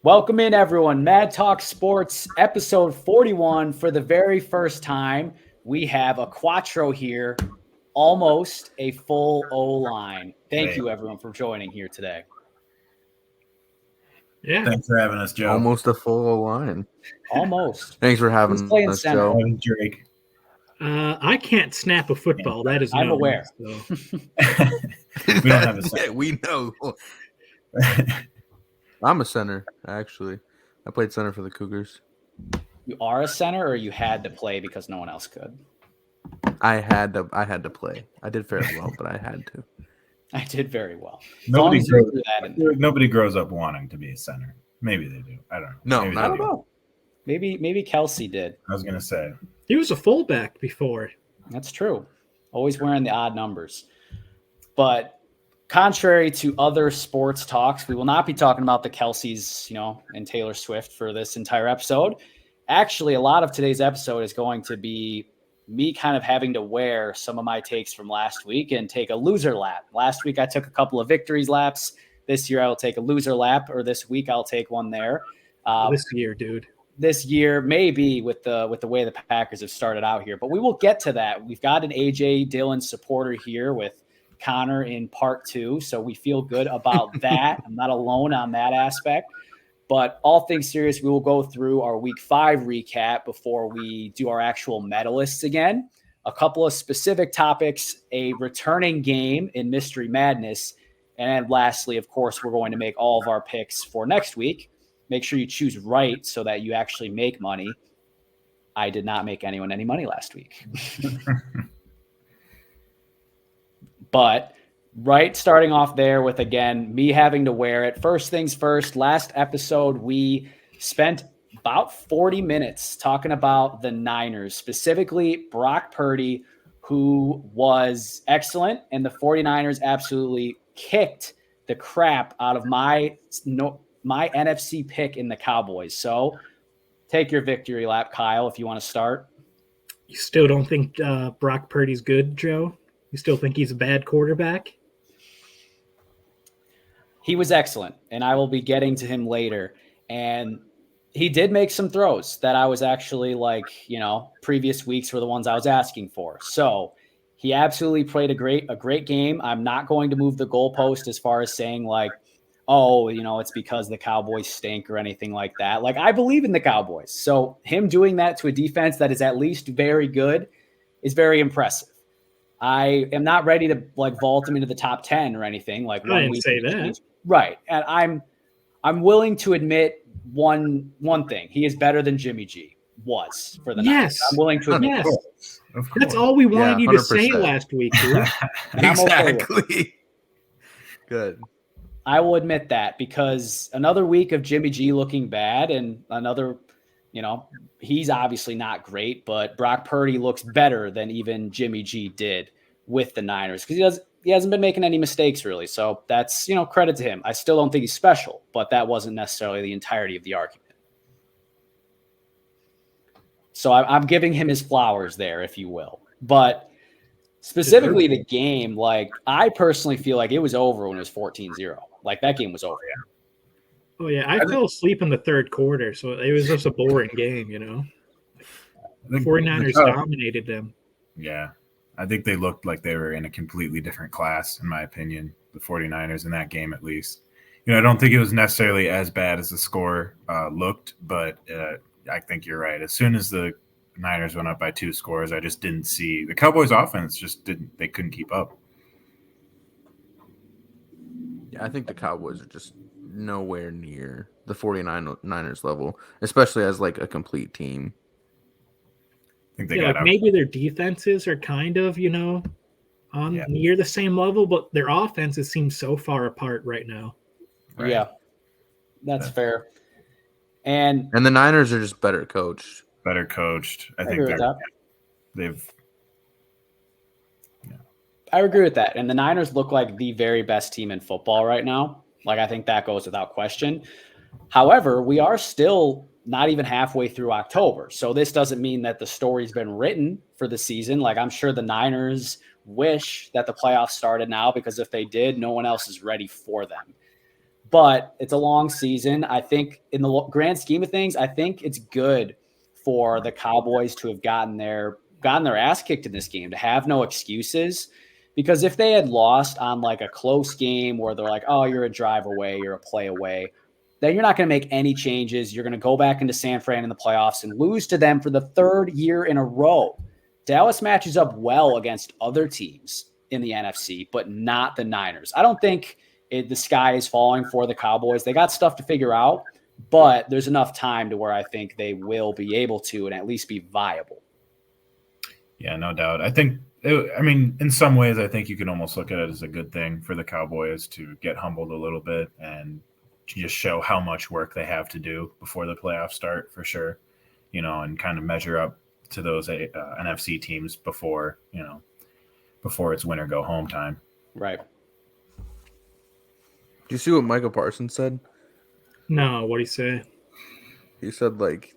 Welcome in, everyone. Mad Talk Sports, episode 41. For the very first time, we have a quattro here, almost a full O-line. Thank you, everyone, for joining here today. Yeah. Thanks for having us, Joe. Almost a full O-line. Almost. Thanks for having us, center? Joe. Drake. I can't snap a football. That is I'm known, aware. So. We don't have a center. Yeah, we know. I'm a center, actually. I played center for the Cougars. You are a center, or you had to play because no one else could? I had to play. I did fairly well, but I had to. I did very well. Nobody grows up wanting to be a center. Maybe they do. I don't know. No, I don't know. Maybe Kelsey did. I was gonna say he was a fullback before. That's true. Always wearing the odd numbers. But contrary to other sports talks, we will not be talking about the Kelseys, and Taylor Swift for this entire episode. Actually, a lot of today's episode is going to be me kind of having to wear some of my takes from last week and take a loser lap. Last week, I took a couple of victories laps. This year, I will take a loser lap, or this week, I'll take one there. This year, dude. This year, maybe with the way the Packers have started out here, but we will get to that. We've got an AJ Dillon supporter here with Connor in part 2, so we feel good about that. I'm not alone on that aspect. But all things serious, we will go through our Week 5 recap before we do our actual medalists again. A couple of specific topics, a returning game in Mystery Madness, and lastly, of course, we're going to make all of our picks for next week. Make sure you choose right so that you actually make money. I did not make anyone any money last week. But starting off there with, again, me having to wear it. First things first, last episode, we spent about 40 minutes talking about the Niners, specifically Brock Purdy, who was excellent, and the 49ers absolutely kicked the crap out of my NFC pick in the Cowboys. So take your victory lap, Kyle, if you want to start. You still don't think Brock Purdy's good, Joe? You still think he's a bad quarterback? He was excellent, and I will be getting to him later. And he did make some throws that I was actually previous weeks were the ones I was asking for. So he absolutely played a great game. I'm not going to move the goalpost as far as saying it's because the Cowboys stink or anything like that. I believe in the Cowboys. So him doing that to a defense that is at least very good is very impressive. I am not ready to vault him into the top 10 or anything. I didn't say that. Right. And I'm willing to admit one thing. He is better than Jimmy G was for the Niners. I'm willing to admit yes. That's all we wanted you to say last week, dude. Exactly. Good. I will admit that, because another week of Jimmy G looking bad, and another, he's obviously not great, but Brock Purdy looks better than even Jimmy G did with the Niners, because he hasn't been making any mistakes really. So that's, credit to him. I still don't think he's special, but that wasn't necessarily the entirety of the argument. So I'm giving him his flowers there, if you will. But specifically the game, I personally feel like it was over when it was 14-0. That game was over. Oh, yeah. I fell asleep in the third quarter, so it was just a boring game, The 49ers dominated them. Yeah. I think they looked like they were in a completely different class, in my opinion, the 49ers in that game at least. I don't think it was necessarily as bad as the score looked, but I think you're right. As soon as the Niners went up by 2 scores, I just didn't see – the Cowboys' offense they couldn't keep up. Yeah, I think the Cowboys are just nowhere near the 49ers level, especially as a complete team. I think they maybe their defenses are kind of, near the same level, but their offenses seem so far apart right now. Right. Yeah, that's fair. And the Niners are just better coached. I think they've. I agree with that. And the Niners look like the very best team in football right now. I think that goes without question. However, we are still not even halfway through October. So this doesn't mean that the story's been written for the season. I'm sure the Niners wish that the playoffs started now, because if they did, no one else is ready for them. but it's a long season. I think in the grand scheme of things, I think it's good for the Cowboys to have gotten their ass kicked in this game, to have no excuses. Because if they had lost on like a close game where they're like, oh, you're a drive away, you're a play away, then you're not going to make any changes. You're going to go back into San Fran in the playoffs and lose to them for the third year in a row. Dallas matches up well against other teams in the NFC, but not the Niners. I don't think the sky is falling for the Cowboys. They got stuff to figure out, but there's enough time to where I think they will be able to and at least be viable. Yeah, no doubt. I think, in some ways, I think you can almost look at it as a good thing for the Cowboys to get humbled a little bit and to just show how much work they have to do before the playoffs start, for sure, and kind of measure up to those NFC teams before it's win or go home time. Right. Do you see what Michael Parsons said? No, what'd he say? He said, like,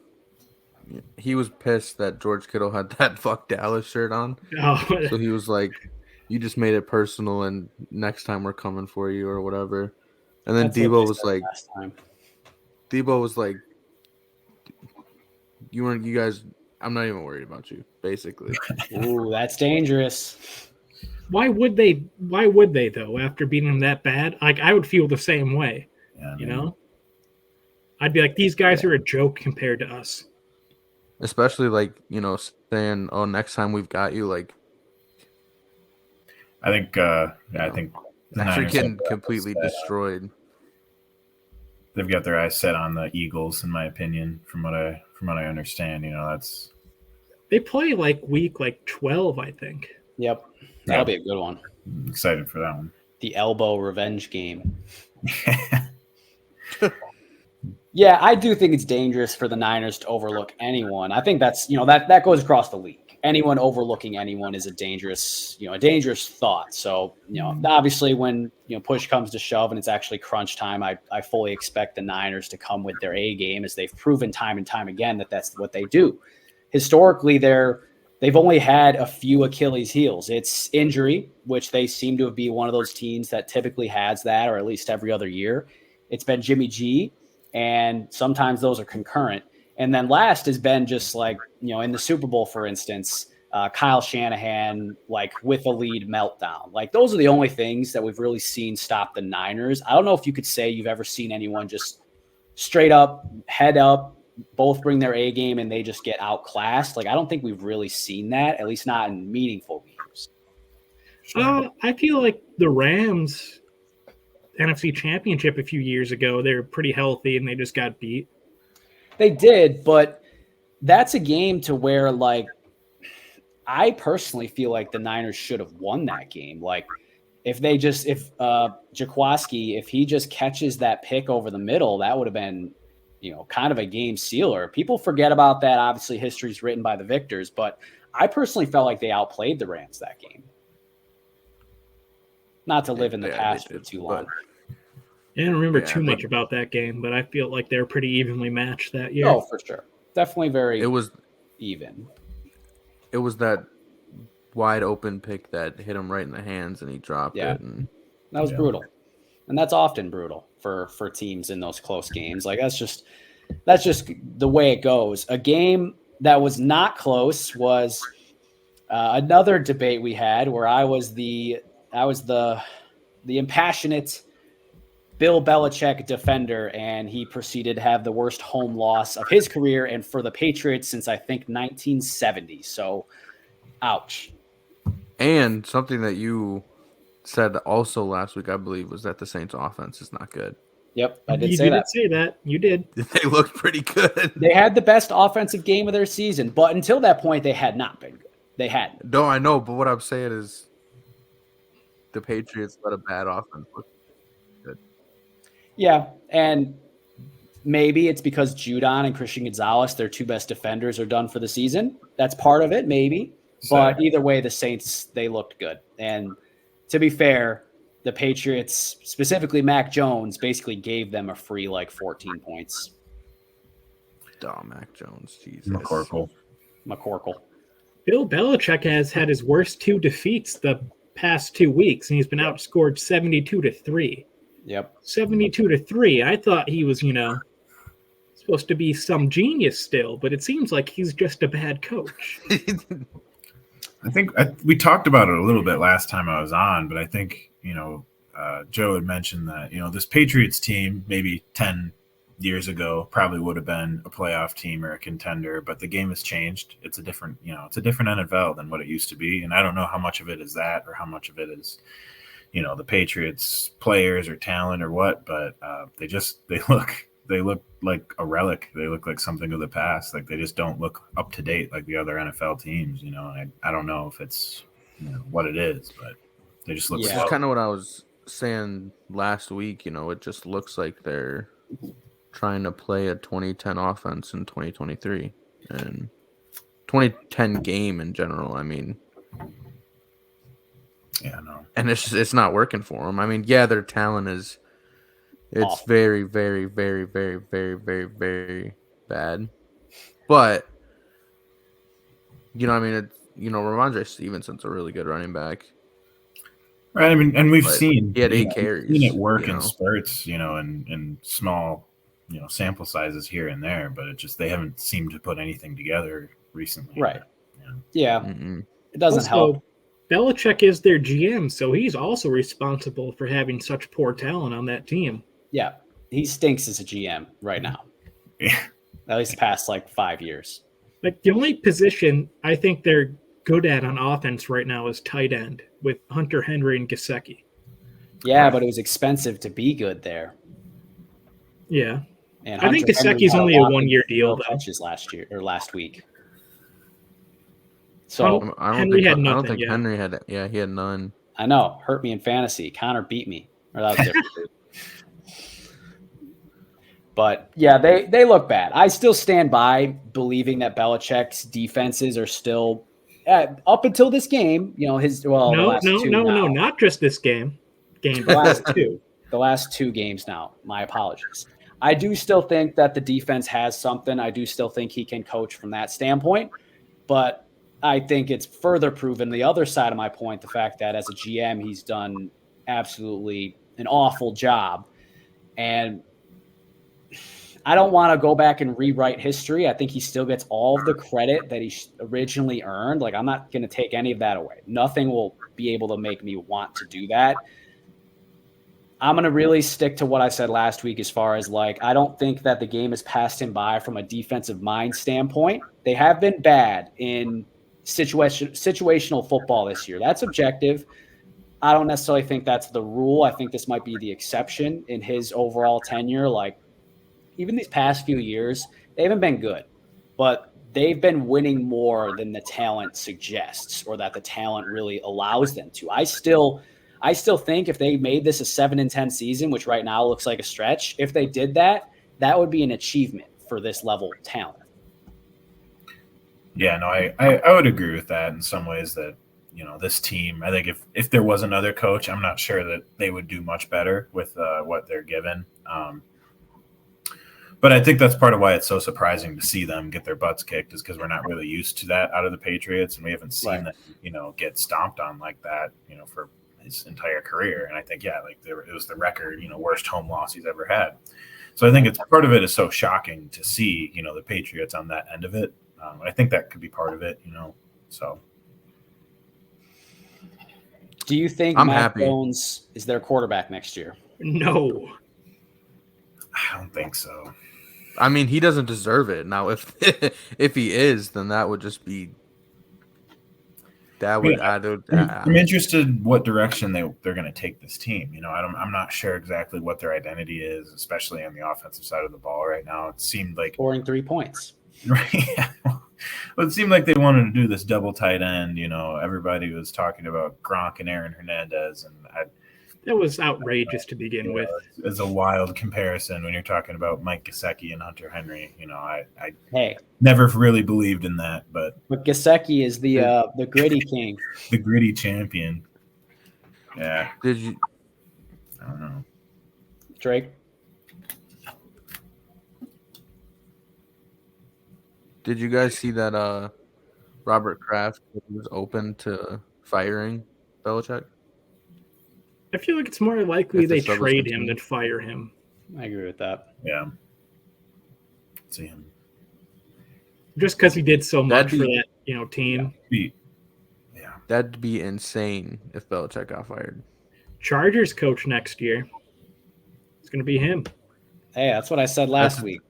he was pissed that George Kittle had that "fuck Dallas" shirt on. Oh. So he was like, you just made it personal, and next time we're coming for you or whatever. And then Debo was like, you guys, I'm not even worried about you, basically. Ooh, that's dangerous. Why would they though, after beating them that bad? Like, I would feel the same way. Yeah, you know? I'd be like, these guys are a joke compared to us. Especially saying, oh, next time we've got you, like, I think the actually Niners getting completely destroyed. They've got their eyes set on the Eagles, in my opinion, from what I understand. That's they play like week 12, I think. Yep. That'll be a good one. I'm excited for that one. The elbow revenge game. Yeah, I do think it's dangerous for the Niners to overlook anyone. I think that's, that goes across the league. Anyone overlooking anyone is a dangerous thought. So, obviously when, push comes to shove and it's actually crunch time, I fully expect the Niners to come with their A game, as they've proven time and time again that that's what they do. Historically, they've only had a few Achilles heels. It's injury, which they seem to be one of those teams that typically has that, or at least every other year. It's been Jimmy G, and sometimes those are concurrent. And then last has been just like, in the Super Bowl, for instance, Kyle Shanahan, like with a lead meltdown. Like, those are the only things that we've really seen stop the Niners. I don't know if you could say you've ever seen anyone just straight up, head up, both bring their A game and they just get outclassed. Like, I don't think we've really seen that, at least not in meaningful games. I feel like the Rams NFC Championship a few years ago, they were pretty healthy and they just got beat. They did, but that's a game to where, like, I personally feel like the Niners should have won that game. Like, if Jaquaski, if he just catches that pick over the middle, that would have been, kind of a game sealer. People forget about that. Obviously, history's written by the victors, but I personally felt like they outplayed the Rams that game. Not to live in the past for too long. I don't remember too much about that game, but I feel like they were pretty evenly matched that year. Oh, for sure. Definitely very even. It was that wide open pick that hit him right in the hands and he dropped it. And that was brutal. And that's often brutal for teams in those close games. Like, that's just the way it goes. A game that was not close was another debate we had where I was the impassionate Bill Belichick defender, and he proceeded to have the worst home loss of his career and for the Patriots since, I think, 1970. So, ouch. And something that you said also last week, I believe, was that the Saints' offense is not good. Yep, I did say that. You did say that. You did. They looked pretty good. They had the best offensive game of their season, but until that point, they had not been good. They hadn't. No, I know, but what I'm saying is the Patriots let a bad offense look good. Yeah, and maybe it's because Judon and Christian Gonzalez, their two best defenders, are done for the season. That's part of it, maybe. But either way, the Saints, they looked good. And to be fair, the Patriots, specifically Mac Jones, basically gave them a free, 14 points. Oh, Mac Jones, Jesus. McCorkle. Bill Belichick has had his worst two defeats the past 2 weeks, and he's been outscored 72-3. Yep. 72-3. I thought he was, supposed to be some genius still, but it seems like he's just a bad coach. I think we talked about it a little bit last time I was on, but I think, Joe had mentioned that, this Patriots team maybe 10 years ago probably would have been a playoff team or a contender, but the game has changed. It's a different, it's a different NFL than what it used to be. And I don't know how much of it is that or how much of it is, the Patriots players or talent or what, but they look like a relic. They look like something of the past. Like they just don't look up to date like the other NFL teams. I don't know if it's what it is, but they just look. Which is kind of what I was saying last week. It just looks like they're trying to play a 2010 offense in 2023 and 2010 game in general. I mean, yeah, no, and it's not working for them. I mean, yeah, their talent is. It's very, very, very, very, very, very, very bad. But, Ramondre Stevenson's a really good running back. Right. I mean, and we've seen he had 8 carries. We've seen it work in spurts, in small, sample sizes here and there, but they haven't seemed to put anything together recently. Right. Yeah. Mm-mm. It doesn't help. Belichick is their GM, so he's also responsible for having such poor talent on that team. Yeah, he stinks as a GM right now. Yeah. At least the past 5 years. Like the only position I think they're good at on offense right now is tight end with Hunter Henry and Gesicki. Yeah, but it was expensive to be good there. Yeah, and I think Gesicki's only a 1-year deal though. Last week. So I don't think Henry had. Yeah, he had none. I know, hurt me in fantasy. Connor beat me, or that was different. But yeah, they look bad. I still stand by believing that Belichick's defenses are still up until this game. No, not just this game. The last two. The last 2 games now. My apologies. I do still think that the defense has something. I do still think he can coach from that standpoint, but I think it's further proven the other side of my point, the fact that as a GM, he's done absolutely an awful job. And I don't want to go back and rewrite history. I think he still gets all of the credit that he originally earned. I'm not going to take any of that away. Nothing will be able to make me want to do that. I'm going to really stick to what I said last week as far as I don't think that the game has passed him by from a defensive mind standpoint. They have been bad in situational football this year. That's objective. I don't necessarily think that's the rule. I think this might be the exception in his overall tenure. Even these past few years, they haven't been good, but they've been winning more than the talent suggests or that the talent really allows them to. I still think if they made this a 7-10 season, which right now looks like a stretch, if they did that, that would be an achievement for this level of talent. Yeah, no, I would agree with that in some ways that, this team, I think if there was another coach, I'm not sure that they would do much better with what they're given. But I think that's part of why it's so surprising to see them get their butts kicked is because we're not really used to that out of the Patriots, and we haven't seen them, get stomped on like that, for his entire career. And I think, it was the record, worst home loss he's ever had. So I think it's part of it is so shocking to see, the Patriots on that end of it. I think that could be part of it, so. Do you think Mac Jones is their quarterback next year? No. I don't think so. I mean, he doesn't deserve it. Now, if he is, then that would just be that would. I'm interested what direction they're going to take this team. I'm not sure exactly what their identity is, especially on the offensive side of the ball right now. It seemed like scoring 3 points. Right. Well, it seemed like they wanted to do this double tight end. Everybody was talking about Gronk and Aaron Hernandez, and that was outrageous to begin with. It's a wild comparison when you're talking about Mike Gesicki and Hunter Henry. I never really believed in that, but Gesicki is the gritty king, the gritty champion. Yeah. Did you? I don't know. Drake. Did you guys see that Robert Kraft was open to firing Belichick? I feel like it's more likely If the they struggles trade him continue. than fire him. I agree with that. Yeah. See him. Just because he did so much That'd for be- that, team. Yeah. That'd be insane if Belichick got fired. Chargers coach next year. It's going to be him. Hey, that's what I said last week.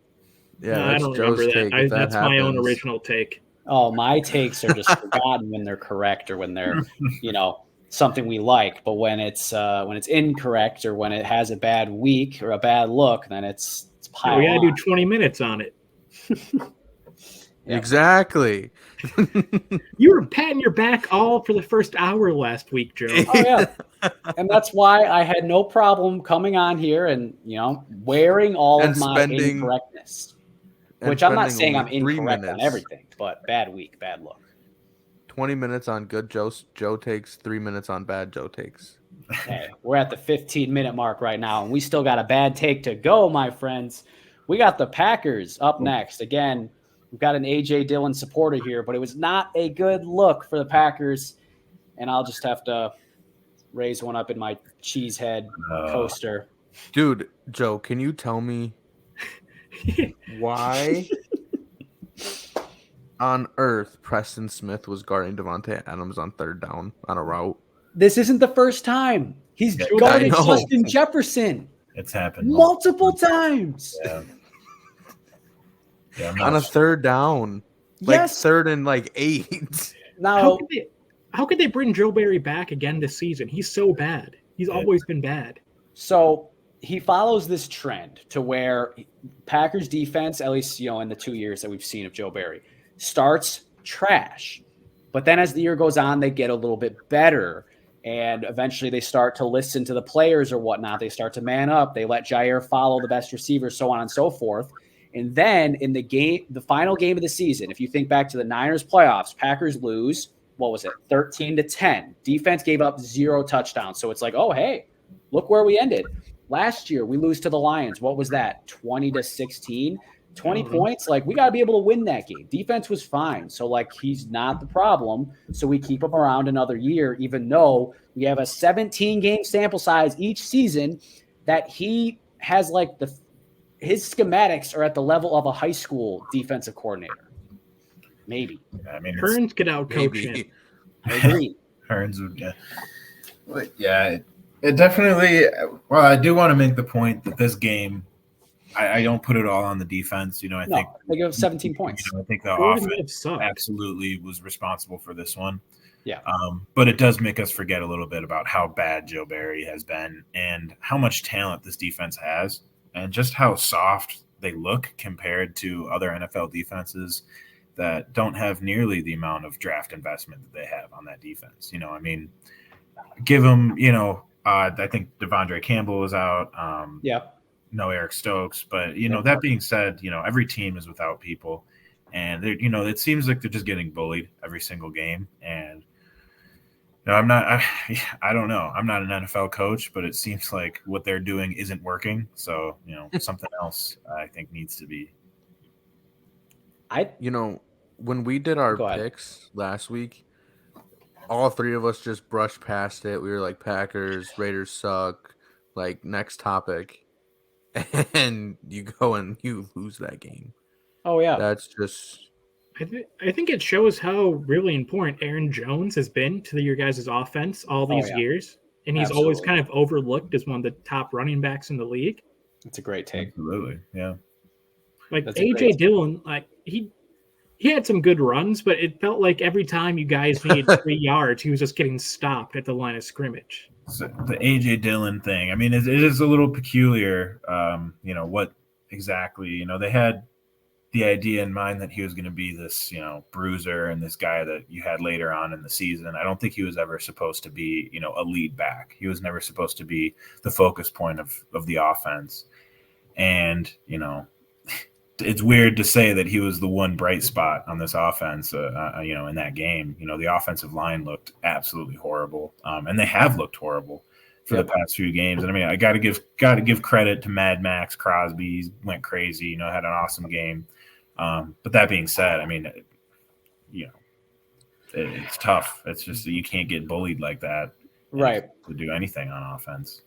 Yeah, No, I that's don't Joe's remember take. that. If that That's my own happens- original take. Oh, my takes are just forgotten when they're correct or when they're, something we like. But when it's incorrect or when it has a bad week or a bad look, then it's pile We got to on. do 20 minutes on it. Yeah. Exactly. You were patting your back all for the first hour last week, Joe. Oh yeah, and that's why I had no problem coming on here and wearing all And of my spending- incorrectness. And Which I'm not spending saying I'm only 3 incorrect on minutes. everything, but bad week, bad look. 20 minutes on good Joe takes, 3 minutes on bad Joe takes. Hey, we're at the 15-minute mark right now, and we still got a bad take to go, my friends. We got the Packers up next. Again, we've got an A.J. Dillon supporter here, but it was not a good look for the Packers, and I'll just have to raise one up in my cheesehead coaster. Dude, Joe, can you tell me why on earth Preston Smith was guarding Devontae Adams on third down on a route? This isn't the first time. He's Yeah, guarded I know. Justin Jefferson It's happened multiple times. Yeah. I'm On not a third down. Like Yes. third and like 8. Now, How could they bring Joe Barry back again this season? He's so bad. He's always been bad. so he follows this trend to where Packers defense, at least in the 2 years that we've seen of Joe Barry, starts trash. But then as the year goes on, they get a little bit better. And eventually they start to listen to the players or whatnot. They start to man up. They let Jair follow the best receiver, so on and so forth. And then in the final game of the season, if you think back to the Niners playoffs, Packers lose, 13-10. Defense gave up 0 touchdowns. So it's like, oh, hey, look where we ended. Last year, we lose to the Lions. What was that? 20-16, 20 points. Like, we got to be able to win that game. Defense was fine. So, he's not the problem. So we keep him around another year, even though we have a 17-game sample size each season that he has, his schematics are at the level of a high school defensive coordinator. Maybe. I mean, Hearns could outcoach him. I agree. Hearns would, yeah. But yeah, it definitely. Well, I do want to make the point that this game, I don't put it all on the defense. I think they give up 17 points. I think the Jordan offense Love sucked. absolutely was responsible for this one. Yeah. But it does make us forget a little bit about how bad Joe Barry has been and how much talent this defense has, and just how soft they look compared to other NFL defenses that don't have nearly the amount of draft investment that they have on that defense. Give them, I think Devondre Campbell was out. No Eric Stokes. But, that being said, every team is without people. And, it seems like they're just getting bullied every single game. And, I don't know. I'm not an NFL coach, but it seems like what they're doing isn't working. So, something else I think needs to be. When we did our Go ahead. picks last week, all three of us just brushed past it. We were like, Packers, Raiders suck, next topic. And you go and you lose that game. Oh, yeah. That's just... I think it shows how really important Aaron Jones has been to your guys' offense all these years. And he's always kind of overlooked as one of the top running backs in the league. It's a great take. Absolutely, yeah. That's A.J. Dillon, he had some good runs, but it felt like every time you guys needed 3 yards, he was just getting stopped at the line of scrimmage. So the A.J. Dillon thing, I mean, it is a little peculiar, what exactly, they had the idea in mind that he was going to be this, bruiser and this guy that you had later on in the season. I don't think he was ever supposed to be, a lead back. He was never supposed to be the focus point of the offense. And, it's weird to say that he was the one bright spot on this offense, in that game. The offensive line looked absolutely horrible, and they have looked horrible for the past few games. And I mean, I got to give credit to Mad Max Crosby. He went crazy, had an awesome game. But that being said, I mean, it's tough. It's just that you can't get bullied like that. right to do anything on offense.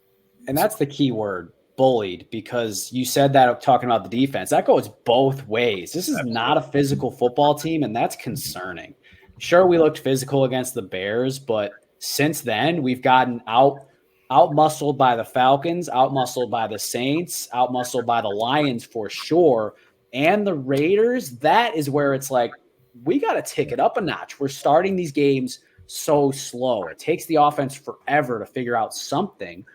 And that's the key word, bullied, because you said that talking about the defense. That goes both ways. This is not a physical football team, and that's concerning. Sure, we looked physical against the Bears, but since then we've gotten out-muscled by the Falcons, out-muscled by the Saints, out-muscled by the Lions for sure, and the Raiders. That is where it's like, we got to tick it up a notch. We're starting these games so slow. It takes the offense forever to figure out something.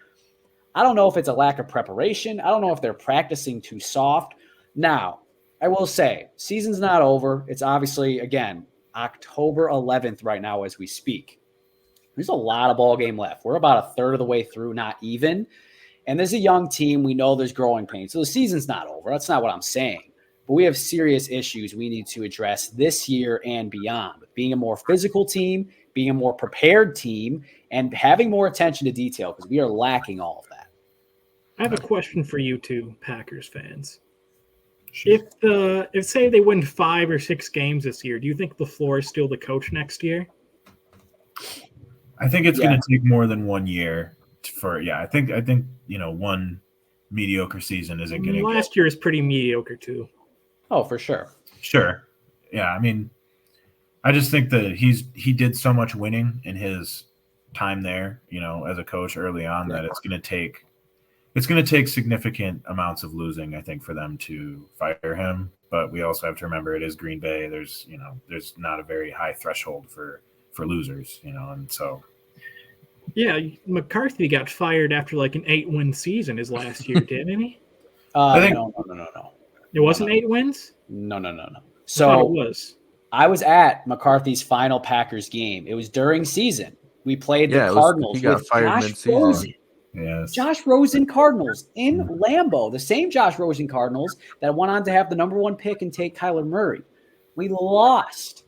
I don't know if it's a lack of preparation. I don't know if they're practicing too soft. Now, I will say, season's not over. It's obviously, again, October 11th right now as we speak. There's a lot of ball game left. We're about a third of the way through, not even. And there's a young team. We know there's growing pains. So the season's not over. That's not what I'm saying. But we have serious issues we need to address this year and beyond. Being a more physical team, being a more prepared team, and having more attention to detail, because we are lacking all of that. I have a question for you two Packers fans. Sure. If say they win 5 or 6 games this year, do you think LaFleur is still the coach next year? I think it's going to take more than 1 year I think one mediocre season isn't going to. Last year is pretty mediocre too. Oh, for sure. Sure. Yeah, I mean, I just think that he did so much winning in his time there, as a coach early on, that it's going to take significant amounts of losing, I think, for them to fire him. But we also have to remember it is Green Bay. There's not a very high threshold for losers, and so. Yeah, McCarthy got fired after like an 8-win season his last year, didn't he? No. It wasn't 8 wins? No. So it was. I was at McCarthy's final Packers game. It was during season. We played the Cardinals. He got fired mid-season. Yes. Josh Rosen Cardinals in Lambeau, the same Josh Rosen Cardinals that went on to have the #1 pick and take Kyler Murray. We lost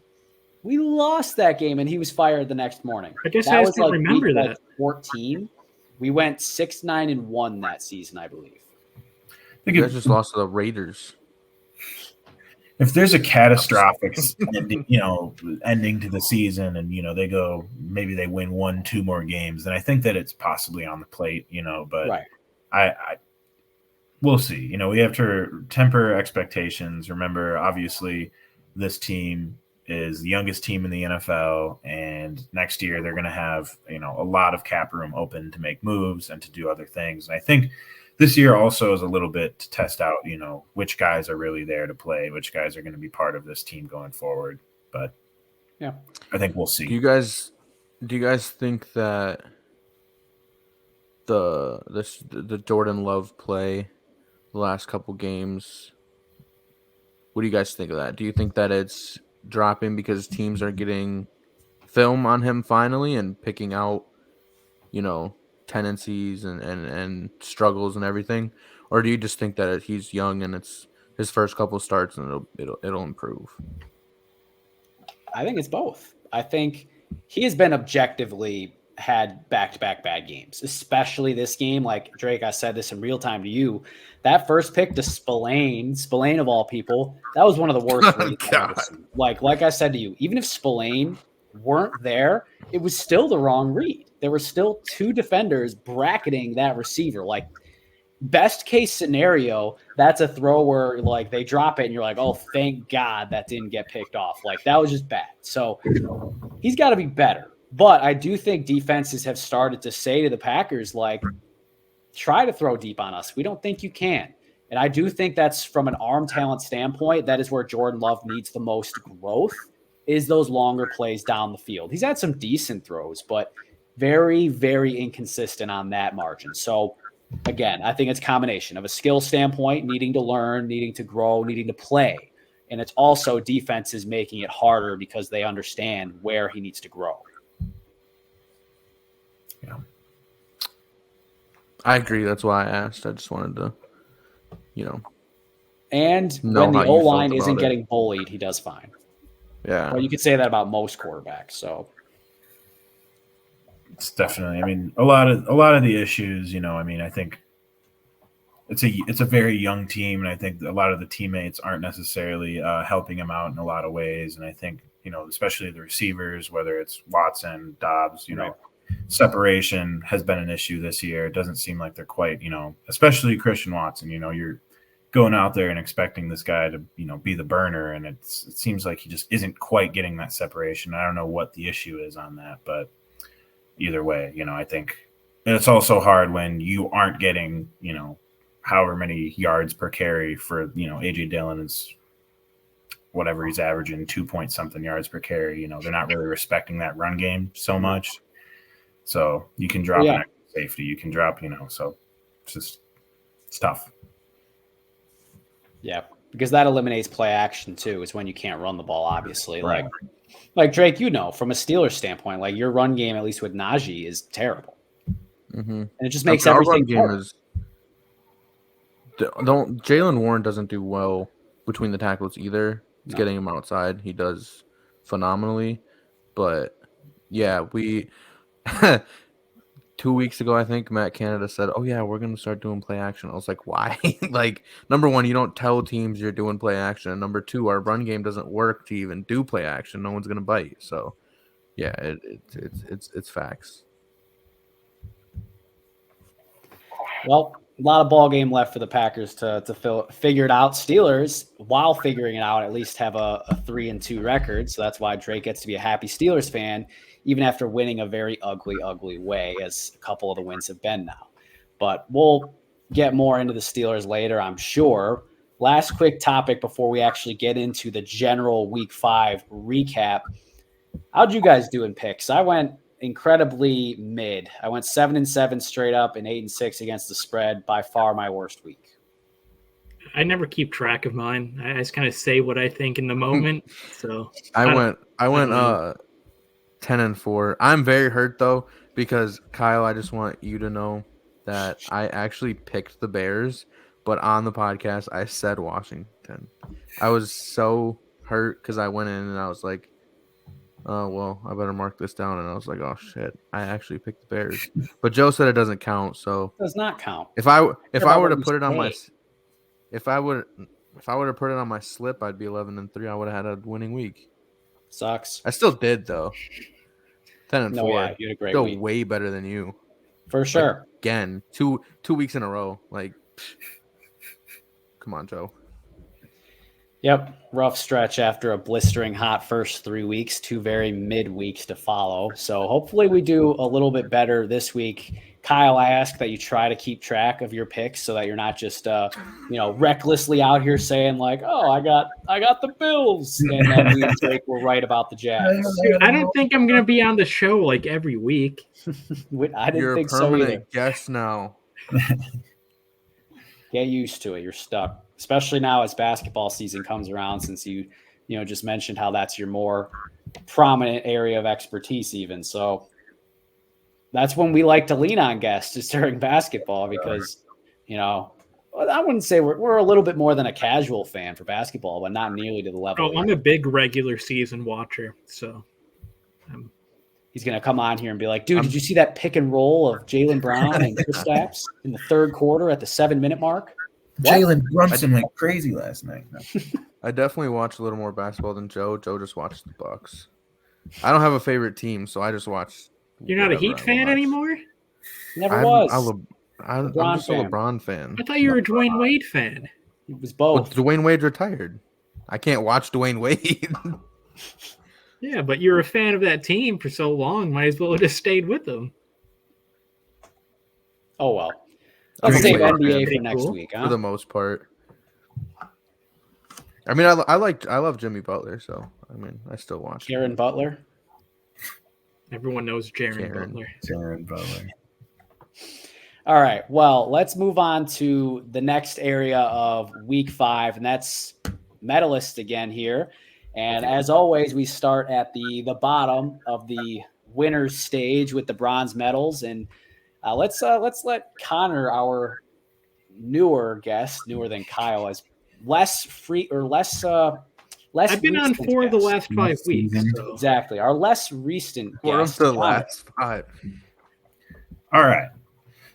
that game, and he was fired the next morning. I guess I just don't remember that. 14. We went 6-9-1 that season, I believe. I think you guys just lost to the Raiders. If there's a catastrophic ending to the season, and maybe they win 1-2 more games, then I think that it's possibly on the plate. But right. I we'll see. We have to temper expectations. Remember, obviously, this team is the youngest team in the NFL, and next year they're going to have a lot of cap room open to make moves and to do other things. And I think this year also is a little bit to test out, which guys are really there to play, which guys are going to be part of this team going forward. But yeah, I think we'll see. Do you guys think that the Jordan Love play the last couple games? What do you guys think of that? Do you think that it's dropping because teams are getting film on him finally and picking out, tendencies and struggles and everything, or do you just think that he's young and it's his first couple starts and it'll improve? I think it's both. I think he has been objectively had back-to-back bad games, especially this game. Like Drake, I said this in real time to you. That first pick to Spillane of all people, that was one of the worst reads I've ever seen. Like I said to you, even if Spillane weren't there, it was still the wrong read. There were still 2 defenders bracketing that receiver. Like, best case scenario, that's a throw where they drop it and you're like, oh, thank God that didn't get picked off. That was just bad. So he's got to be better. But I do think defenses have started to say to the Packers, try to throw deep on us. We don't think you can. And I do think that's from an arm talent standpoint, that is where Jordan Love needs the most growth, is those longer plays down the field. He's had some decent throws, but very, very inconsistent on that margin. So, again, I think it's a combination of a skill standpoint, needing to learn, needing to grow, needing to play. And it's also defenses making it harder because they understand where he needs to grow. Yeah. I agree. That's why I asked. I just wanted to, And when the O-line isn't getting bullied, he does fine. Yeah. Well, you could say that about most quarterbacks. So it's definitely. I mean, a lot of the issues. I think it's a very young team, and I think a lot of the teammates aren't necessarily helping him out in a lot of ways. And I think especially the receivers, whether it's Watson, Dobbs, right. separation has been an issue this year. It doesn't seem like they're quite, especially Christian Watson. You're going out there and expecting this guy to, be the burner, and it seems like he just isn't quite getting that separation. I don't know what the issue is on that, but either way, I think it's also hard when you aren't getting, however many yards per carry for, AJ Dillon is whatever he's averaging, 2-point-something yards per carry. They're not really respecting that run game so much. So you can drop an extra safety. You can drop, so it's tough. Yeah, because that eliminates play action too. Is when you can't run the ball, obviously. Right. Like Drake, from a Steelers standpoint, like your run game, at least with Najee, is terrible, and it just makes everything game Jalen Warren doesn't do well between the tackles either. It's getting him outside. He does phenomenally, but yeah, we 2 weeks ago, I think Matt Canada said, "Oh yeah, we're gonna start doing play action." I was like, "Why?" Like, number one, you don't tell teams you're doing play action, and number two, our run game doesn't work to even do play action. No one's gonna bite. So, yeah, it's facts. Well, a lot of ball game left for the Packers to figure it out. Steelers, while figuring it out, at least have a 3-2 record. So that's why Drake gets to be a happy Steelers fan, even after winning a very ugly way, as a couple of the wins have been now. But we'll get more into the Steelers later, I'm sure. Last quick topic before we actually get into the general Week 5 recap. How'd you guys do in picks? I went incredibly mid. I went 7-7 straight up and 8-6 against the spread. By far my worst week. I never keep track of mine. I just kind of say what I think in the moment. So I went 10-4. I'm very hurt though, because Kyle, I just want you to know that I actually picked the Bears, but on the podcast I said Washington. I was so hurt because I went in and I was like, oh, well, I better mark this down. And I was like, oh shit, I actually picked the Bears. But Joe said it doesn't count, so it does not count. If I would have put it on my if I would have put it on my slip, I'd be 11-3. I would have had a winning week. Sucks. I still did though. 10-4. No, yeah, you had a great still week. Way better than you. For sure. Like, again, two weeks in a row. Like, come on, Joe. Yep, rough stretch after a blistering hot first 3 weeks, 2 very mid weeks to follow. So hopefully we do a little bit better this week. Kyle, I ask that you try to keep track of your picks so that you're not just recklessly out here saying like, "Oh, I got the Bills," and then we and Drake were right about the Jags. Dude, I don't think I'm gonna be on the show like every week. I didn't You're think a so either. permanent guest now. Get used to it. You're stuck, especially now as basketball season comes around. Since you just mentioned how that's your more prominent area of expertise, even so. That's when we like to lean on guests is during basketball because, I wouldn't say we're a little bit more than a casual fan for basketball, but not nearly to the level. Oh, I'm a big regular season watcher, so he's going to come on here and be like, dude, did you see that pick and roll of Jaylen Brown and Kristaps in the third quarter at the 7-minute mark? Jalen Brunson went crazy last night. No. I definitely watch a little more basketball than Joe. Joe just watched the Bucks. I don't have a favorite team, so I just watch. You're not a Heat fan anymore? Never was. I'm just a LeBron fan. I thought you were a Dwayne Wade fan. He was both. Well, Dwayne Wade retired. I can't watch Dwayne Wade. Yeah, but you're a fan of that team for so long. Might as well have just stayed with them. Oh, well. Let's save NBA for next week, huh? For the most part. I mean, I love Jimmy Butler, so I still watch. Jaron Butler. Everyone knows Jaron Butler. Jaron Butler. All right. Well, let's move on to the next area of Week 5, and that's medalists again here. And as always, we start at the bottom of the winners stage with the bronze medals, and let's let Connor, our newer guest, newer than Kyle, as less free or less. I've been on 4 of the last 5 weeks. So. Exactly. Our less recent guest. 4 of the last 5. All right.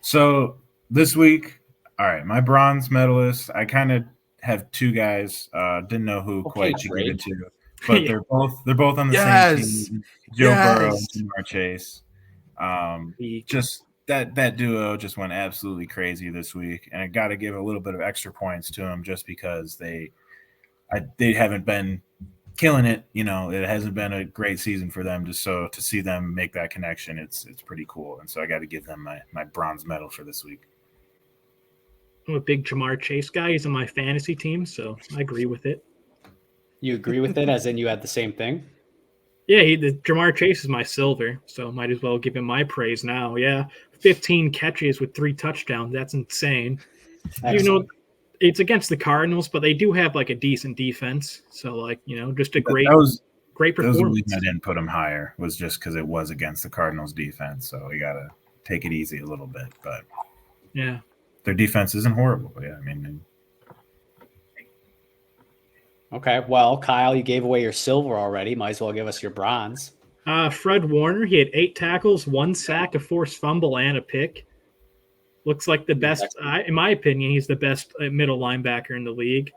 So this week, all right, my bronze medalist, I kind of have 2 guys. Didn't know who quite to give it to. But they're both on the same team. Joe Burrow and Jamar Chase. Just that duo just went absolutely crazy this week, and I got to give a little bit of extra points to them just because they haven't been killing it. It hasn't been a great season for them. Just so to see them make that connection, it's pretty cool. And so I got to give them my bronze medal for this week. I'm a big Jamar Chase guy. He's on my fantasy team, so I agree with it. You agree with it, as in you had the same thing? Yeah, Jamar Chase is my silver, so might as well give him my praise now. Yeah, 15 catches with 3 touchdowns. That's insane. Excellent. It's against the Cardinals, but they do have like a decent defense. So just a great performance. That was the reason I didn't put him higher, was just because it was against the Cardinals defense. So we got to take it easy a little bit. But yeah, their defense isn't horrible. Yeah, I mean. Okay, well, Kyle, you gave away your silver already. Might as well give us your bronze. Fred Warner, he had 8 tackles, 1 sack, a forced fumble, and a pick. Looks like the best, in my opinion, he's the best middle linebacker in the league.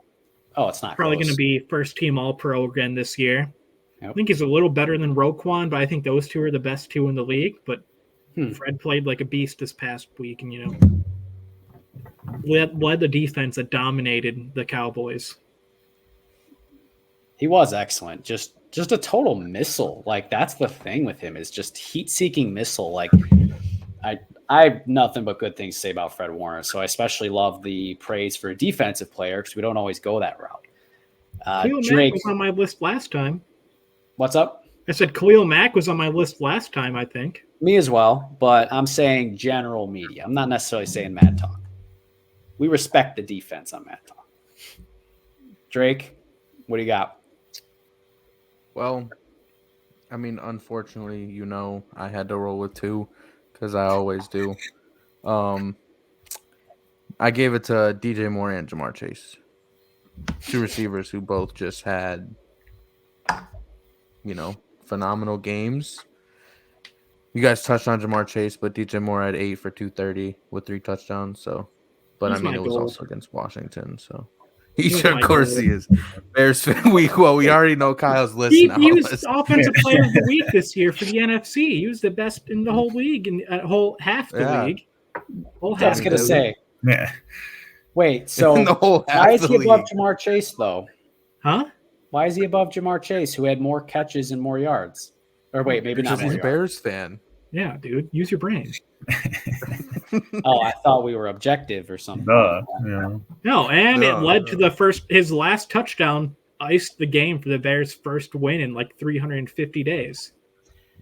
Oh, it's not probably going to be first-team All-Pro again this year. Yep. I think he's a little better than Roquan, but I think those two are the best 2 in the league. But Fred played like a beast this past week, and led the defense that dominated the Cowboys. He was excellent. Just a total missile. Like, that's the thing with him, is just heat-seeking missile. Like, I have nothing but good things to say about Fred Warner. So I especially love the praise for a defensive player, because we don't always go that route. Drake was on my list last time. What's up? I said Khalil Mack was on my list last time, I think. Me as well, but I'm saying general media. I'm not necessarily saying Mad Talk. We respect the defense on Mad Talk. Drake, what do you got? Well, I mean, unfortunately, I had to roll with 2 because I always do. I gave it to DJ Moore and Jamar Chase. 2 receivers who both just had, phenomenal games. You guys touched on Jamar Chase, but DJ Moore had 8 for 230 with 3 touchdowns. So, but He's it was goal. also against Washington. So, of course he is. Bears fan. We already know Kyle's list now. He was offensive player of the week this year for the NFC. He was the best in the whole league, in whole half the league. I was gonna say. Yeah. Wait, so why is he above Jamar Chase though? Huh? Why is he above Jamar Chase, who had more catches and more yards? Or wait, maybe not. He's a Bears fan. Yeah, dude, use your brain. Oh, I thought we were objective or something. Yeah. No, and it led to his last touchdown iced the game for the Bears' first win in like 350 days.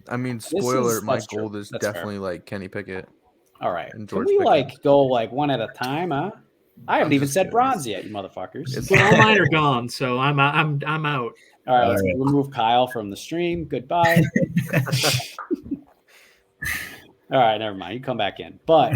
I mean, spoiler, my goal is that's definitely fair. like Kenny Pickett. All right. And Can George we Pickens. go one at a time, huh? I haven't even just said kidding. bronze yet, you motherfuckers. Well, all mine are gone, so I'm out. All right, let's remove Kyle from the stream. Goodbye. All right, never mind. You come back in. But,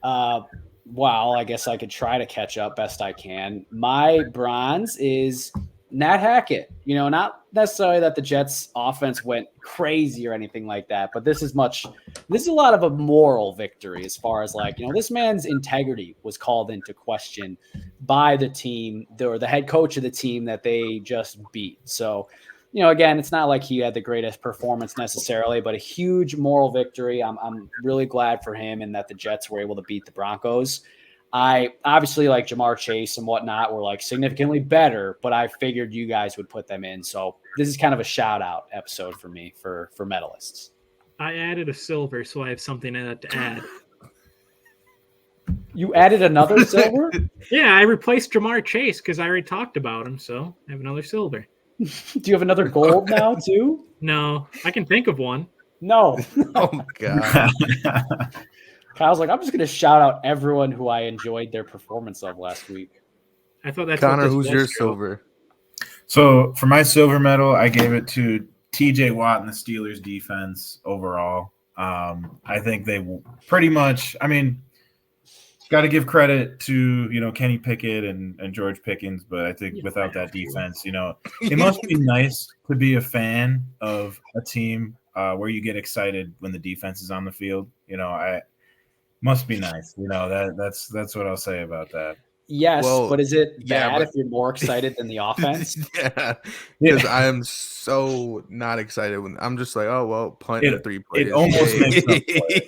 wow, I guess I could try to catch up best I can. My bronze is Nat Hackett. Not necessarily that the Jets offense went crazy or anything like that, but this is a lot of a moral victory as far as this man's integrity was called into question by the team, or the head coach of the team that they just beat. So, again, it's not like he had the greatest performance necessarily, but a huge moral victory. I'm really glad for him, and that the Jets were able to beat the Broncos. I obviously, like Jamar Chase and whatnot, were significantly better, but I figured you guys would put them in. So this is kind of a shout out episode for me for medalists. I added a silver, so I have something to add. You added another silver? Yeah, I replaced Jamar Chase because I already talked about him, so I have another silver. Do you have another gold now too? No, I can think of one. No. Oh God. Kyle's like, I'm just going to shout out everyone who I enjoyed their performance of last week. I thought that's Connor, who's your silver? So for my silver medal, I gave it to TJ Watt and the Steelers defense overall. I think they pretty much, got to give credit to, Kenny Pickett and George Pickens, but I think without that defense, it must be nice to be a fan of a team where you get excited when the defense is on the field. Must be nice. That's what I'll say about that. Yes, Well, but is it yeah, bad but- if you're more excited than the offense? Yeah, because I am so not excited when I'm just like, oh well, punt in 3 plays. It almost Yay. makes up for it.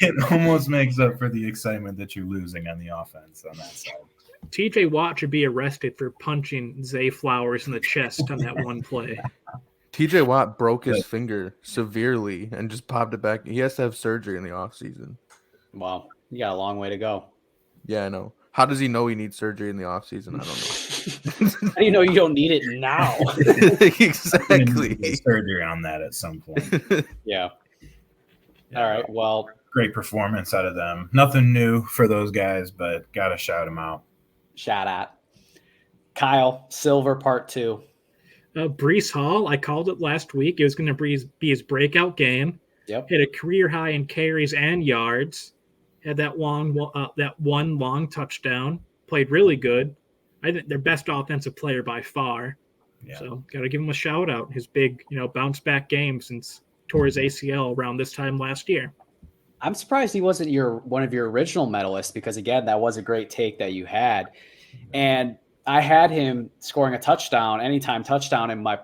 It almost makes up for the excitement that you're losing on the offense on that side. TJ Watt should be arrested for punching Zay Flowers in the chest on that one play. TJ Watt broke his finger severely and just popped it back. He has to have surgery in the offseason. Well, you got a long way to go. Yeah, I know. How does he know he needs surgery in the offseason? I don't know. How do you know you don't need it now? Exactly. Get surgery on that at some point. Yeah. All right. Well, great performance out of them. Nothing new for those guys, but gotta shout them out. shout out. Kyle, Silver Part 2. Brees Hall, I called it last week. It was going to be his breakout game. Yep. Hit a career high in carries and yards. Had that one long touchdown. Played really good. I think their best offensive player by far. Yeah. So got to give him a shout out. His big, bounce back game since tore his ACL around this time last year. I'm surprised he wasn't one of your original medalists because, again, that was a great take that you had. And I had him scoring a touchdown, anytime touchdown in my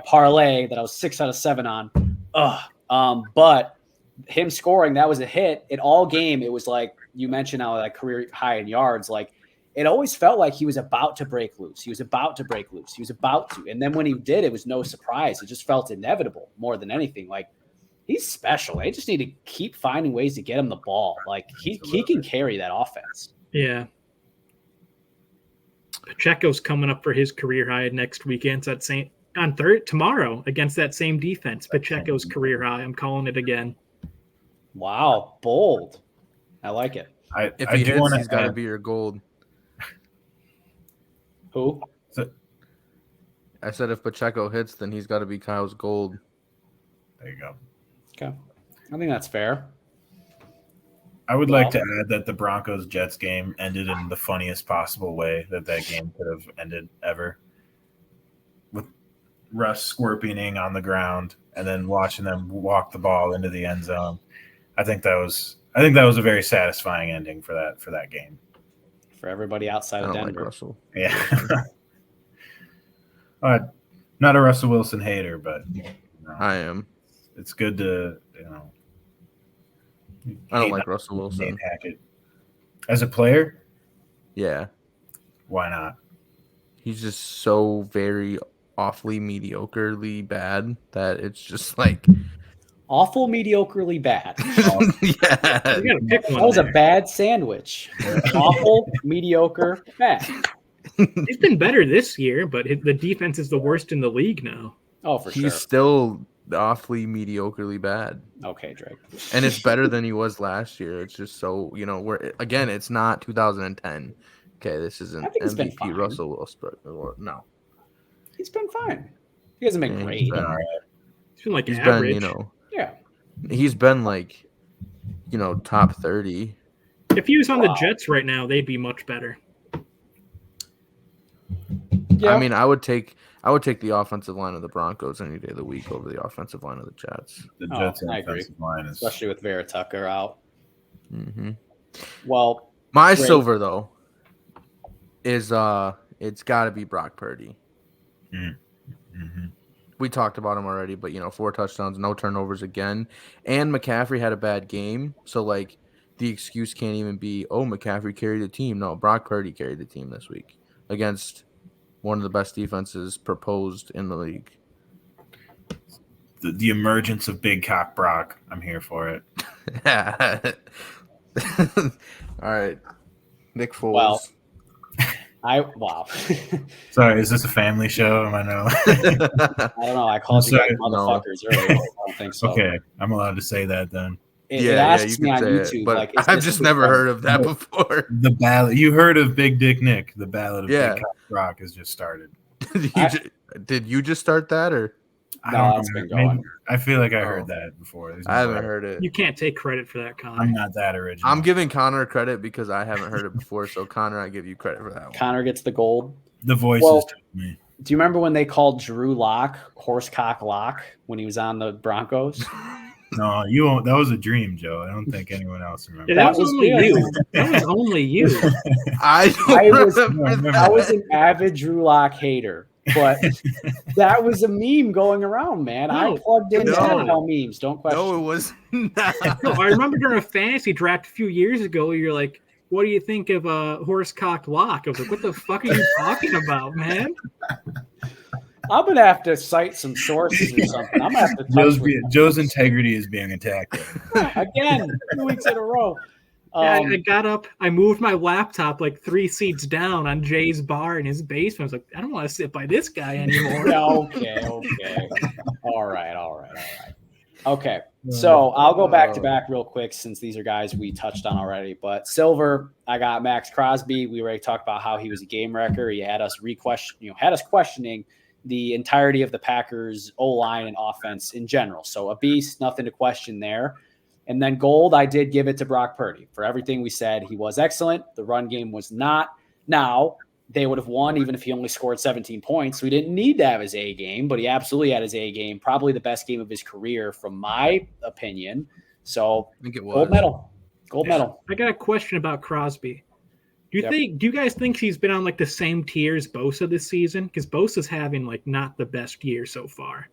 parlay that I was 6 out of 7 on. But him scoring, that was a hit. In all game, it was like you mentioned how like career high in yards. Like it always felt like he was about to break loose. He was about to. And then when he did, it was no surprise. It just felt inevitable more than anything. Like he's special. They just need to keep finding ways to get him the ball. Like he can carry that offense. Yeah. Pacheco's coming up for his career high next weekend. Tomorrow against that same defense. Pacheco's career high. I'm calling it again. Wow, bold. I like it. If he hits, he's got to be your gold. Who? I said if Pacheco hits, then he's got to be Kyle's gold. There you go. Okay, I think that's fair. I would like to add that the Broncos-Jets game ended in the funniest possible way that game could have ended ever. With Russ scorpioning on the ground and then watching them walk the ball into the end zone. I think that was a very satisfying ending for that game. For everybody outside of Denver. Like Russell. Yeah. Not a Russell Wilson hater, but I am. It's good to, I don't like Russell Wilson. Hackett. As a player? Yeah. Why not? He's just so very awfully mediocrely bad that it's just like awful mediocrely bad. Yeah. You gotta pick one. That was a bad sandwich. Awful, mediocre, bad. He's been better this year, but the defense is the worst in the league now. Oh, for sure. He's still awfully mediocrely bad. Okay, Drake. And it's better than he was last year. It's just so, it's not 2010. Okay, this isn't MVP Russell Wilson. No. He's been fine. He hasn't been great. He's been like he's average. Yeah. He's been like, top 30. If he was on the Jets right now, they'd be much better. Yeah. I mean, I would take the offensive line of the Broncos any day of the week over the offensive line of the Jets. The Jets I agree. line is Especially with Vera Tucker out. Mm-hmm. Well, my silver though is it's got to be Brock Purdy. Mm-hmm. We talked about him already, but 4 touchdowns, no turnovers again, and McCaffrey had a bad game, so like the excuse can't even be, oh, McCaffrey carried the team. No, Brock Purdy carried the team this week against one of the best defenses proposed in the league. The emergence of Big Cock Brock. I'm here for it. All right. Nick Foles. Wow. Sorry, is this a family show? I know. I don't know. I called you guys motherfuckers earlier. I don't think so. Okay, I'm allowed to say that then. It asks me on YouTube, but I've just never heard of that before. The ballad. You heard of Big Dick Nick? The ballad of Big Cock Brock has just started. Did you just start that, or? No, that's been going. I feel like I heard that before. I haven't heard it. You can't take credit for that, Connor. I'm not that original. I'm giving Connor credit because I haven't heard it before. So Connor, I give you credit for that one. Connor gets the gold. The voices took me. Do you remember when they called Drew Lock Horsecock Lock when he was on the Broncos? No, you won't. That was a dream, Joe. I don't think anyone else Yeah, remembers. that was only good. you. That was only you. I remember I was an avid Drew Lock hater, but that was a meme going around, man. I No, plugged in no. NFL memes. Don't question. No, it was not. No, I remember during a fantasy draft a few years ago, you're like, what do you think of a horse-cocked lock? I was like, what the fuck are you talking about, man? I'm gonna have to cite some sources or something. I'm gonna have to touch Joe's integrity is being attacked. again 2 weeks in a row. Yeah, I got up, I moved my laptop like 3 seats down on Jay's bar in his basement. I was like, I don't want to sit by this guy anymore. Yeah, okay. All right. Okay, so I'll go back to back real quick since these are guys we touched on already. But Silver, I got Max Crosby. We already talked about how he was a game wrecker. He had us questioning the entirety of the Packers O-line and offense in general. So a beast, nothing to question there. And then gold, I did give it to Brock Purdy. For everything we said, he was excellent. The run game was not. Now, they would have won even if he only scored 17 points. We didn't need to have his A game, but he absolutely had his A game. Probably the best game of his career, from my opinion. So, I think it was. Gold medal. I got a question about Crosby. Do you guys think he's been on like the same tier as Bosa this season? Because Bosa's having like not the best year so far.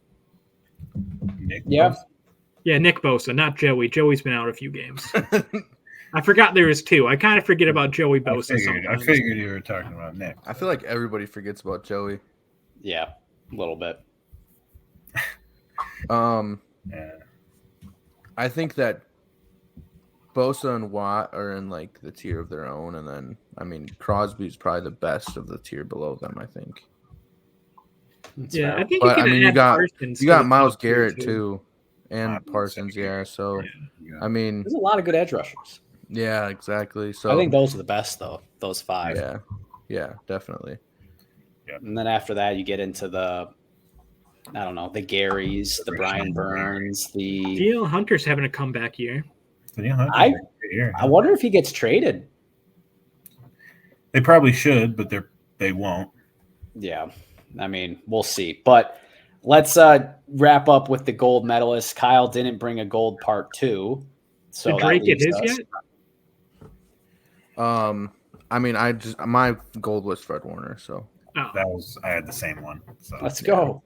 Yeah. Yeah, Nick Bosa, not Joey. Joey's been out a few games. I forgot there was 2. I kind of forget about Joey Bosa. I figured you were talking about Nick. I feel like everybody forgets about Joey. Yeah, a little bit. Yeah. I think that Bosa and Watt are in like the tier of their own, and then Crosby's probably the best of the tier below them. I think. That's Yeah, fair. I think But I mean, you got Parsons Myles to the tier Garrett too, and Parsons. Yeah, so I mean, There's a lot of good edge rushers. yeah, exactly. So I think those are the best, though. Those 5. Yeah, definitely. And then after that, you get into the Garys, the Brian Burns, the. Daniel Hunter's having a comeback year. I wonder if he gets traded. They probably should, but they won't. Yeah, I mean, we'll see. But let's wrap up with the gold medalists. Kyle didn't bring a gold part 2. So Did Drake get his yet? I mean, my gold was Fred Warner, so I had the same one. So let's go.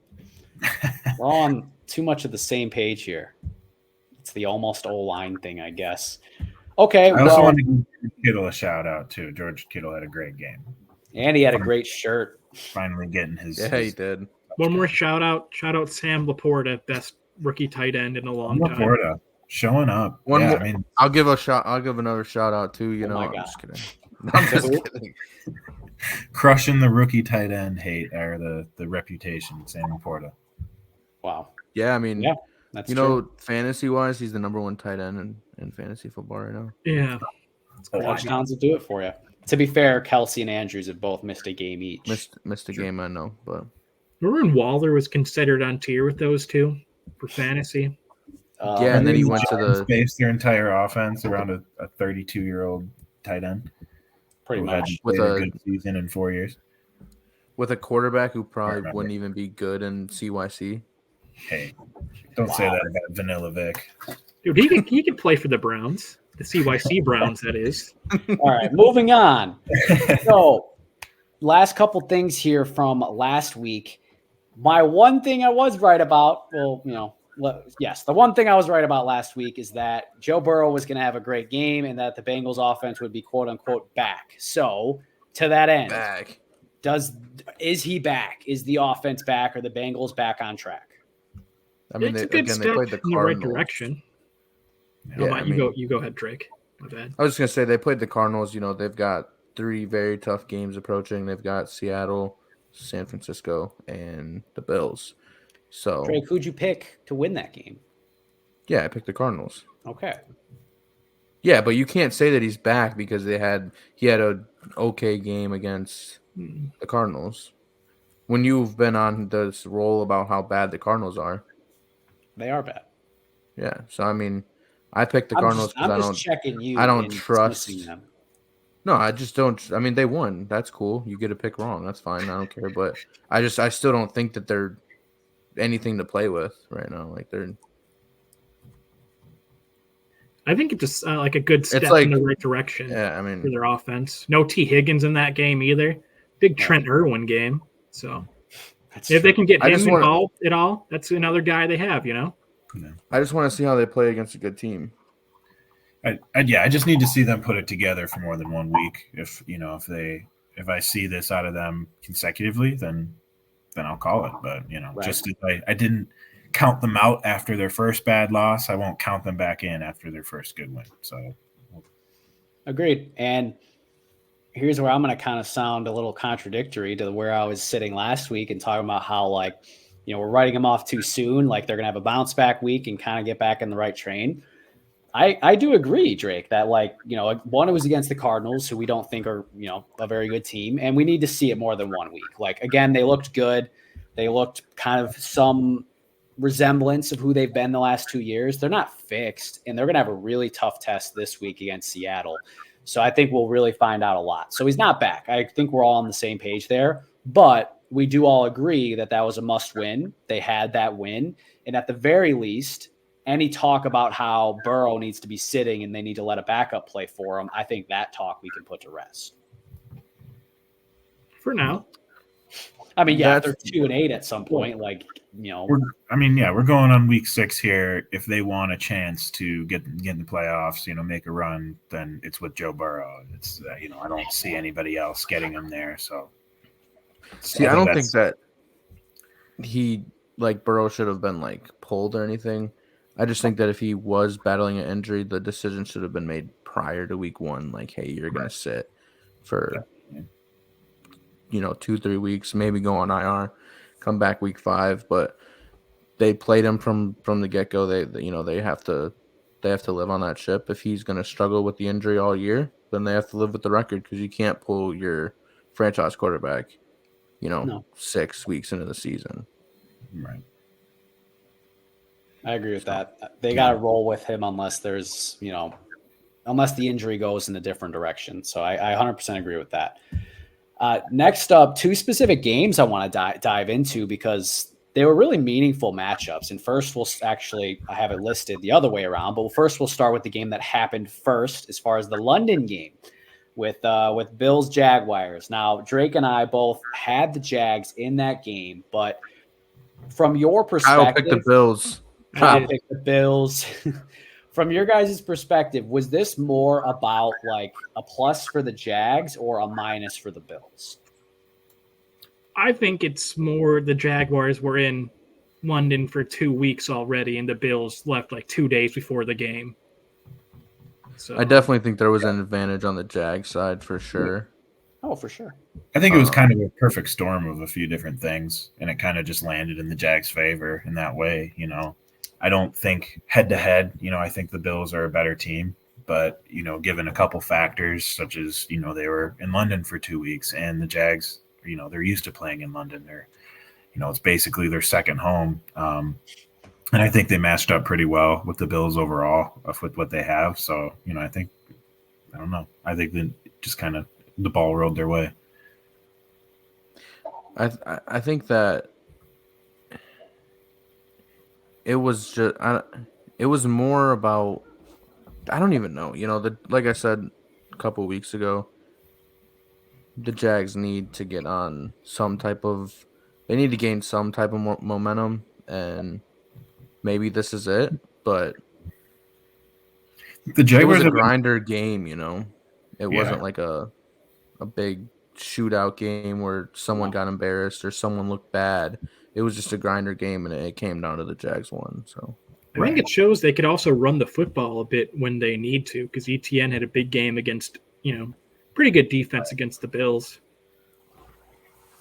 We're on too much of the same page here. It's the almost O-line thing, I guess. Okay. I also want to give Kittle a shout out too. George Kittle had a great game, and he had a great shirt. Finally getting his. Yeah, he did. One more shout out Sam Laporta, best rookie tight end in a long time. Laporta showing up. I'll give another shout out too. I'm just kidding. I'm just kidding. Crushing the rookie tight end hate or the reputation, Sam Laporta. Wow. Yeah, I mean, that's true. Fantasy wise, he's the number 1 tight end in fantasy football right now. Yeah. Touchdowns will do it for you. To be fair, Kelsey and Andrews have both missed a game each. Missed a game, I know, but remember when Waller was considered on tier with those 2 for fantasy? And then he went to the base their entire offense around a 32-year-old tight end. Pretty much with a good season in 4 years. With a quarterback who probably wouldn't even be good in CYC. Hey, don't say that about Vanilla Vic. Dude, he can play for the Browns. The CYC Browns, that is. All right, moving on. So, last couple things here from last week. My one thing I was right about, the one thing I was right about last week is that Joe Burrow was going to have a great game and that the Bengals offense would be quote unquote back. So, to that end, is he back? Is the offense back? Are the Bengals back on track? I mean, it's a good step played the in the right direction. Yeah, you go ahead, Drake. My bad. I was just gonna say they played the Cardinals. They've got 3 very tough games approaching. They've got Seattle, San Francisco, and the Bills. So, Drake, who'd you pick to win that game? Yeah, I picked the Cardinals. Okay. Yeah, but you can't say that he's back because he had an okay game against the Cardinals. When you've been on this roll about how bad the Cardinals are. They are bad. Yeah, so I mean, I picked the Cardinals because I don't trust them. No, I just don't. I mean, they won. That's cool. You get a pick wrong. That's fine. I don't care. But I still don't think that they're anything to play with right now. Like I think it's just like a good step like- in the right direction Yeah, I for mean, their offense. No T. Higgins in that game either. Big Trent Irwin game. So That's if true. they can get I him just wanna- involved at all, that's another guy they have, I just want to see how they play against a good team. I just need to see them put it together for more than 1 week. If I see this out of them consecutively, then I'll call it. But Right. just if I didn't count them out after their first bad loss, I won't count them back in after their first good win. So Agreed. And here's where I'm going to kind of sound a little contradictory to where I was sitting last week and talking about how, like, we're writing them off too soon. Like they're going to have a bounce back week and kind of get back in the right train. I do agree, Drake, that one, it was against the Cardinals, who we don't think are, a very good team. And we need to see it more than 1 week. Like, again, they looked good. They looked kind of some resemblance of who they've been the last 2 years. They're not fixed, and they're going to have a really tough test this week against Seattle. So I think we'll really find out a lot. So he's not back. I think we're all on the same page there, but we do all agree that was a must win. They had that win. And at the very least, any talk about how Burrow needs to be sitting and they need to let a backup play for him, I think that talk we can put to rest. For now. I mean, yeah, if they're 2-8 at some point, we're going on week 6 here. If they want a chance to get in the playoffs, make a run, then it's with Joe Burrow. It's I don't see anybody else getting him there. So, I don't think that Burrow should have been pulled or anything. I just think that if he was battling an injury, the decision should have been made prior to week 1. Like, hey, you're going to sit for 2-3 weeks, maybe go on IR, come back week 5. But they played him from the get go. They have to live on that ship. If he's going to struggle with the injury all year, then they have to live with the record, because you can't pull your franchise quarterback, 6 weeks into the season. Right. I agree with that. They got to roll with him unless there's, unless the injury goes in a different direction. So I 100% agree with that. Next up, 2 specific games I want to dive into because they were really meaningful matchups. And first, I have it listed the other way around, but first we'll start with the game that happened first as far as the London game with Bills Jaguars. Now, Drake and I both had the Jags in that game, but from your perspective, I'll pick the Bills. Kyle picked the Bills. From your guys' perspective, was this more about a plus for the Jags or a minus for the Bills? I think it's more the Jaguars were in London for 2 weeks already, and the Bills left 2 days before the game. So I definitely think there was an advantage on the Jags side for sure. Oh, for sure. I think it was kind of a perfect storm of a few different things, and it kind of just landed in the Jags' favor in that way. I don't think head-to-head, I think the Bills are a better team. But, given a couple factors, such as, they were in London for 2 weeks, and the Jags, they're used to playing in London. They're, it's basically their second home. And I think they matched up pretty well with the Bills overall with what they have. So, I think that just kind of the ball rolled their way. I think that it was just it was more about, I don't even know. Like I said a couple weeks ago, the Jags need to get on they need to gain some type of momentum, and maybe this is it. But the Jaguars it was a grinder game. It wasn't like a big shootout game where someone got embarrassed or someone looked bad. It was just a grinder game, and it came down to the Jags won. So I think it shows they could also run the football a bit when they need to, because ETN had a big game against, pretty good defense against the Bills.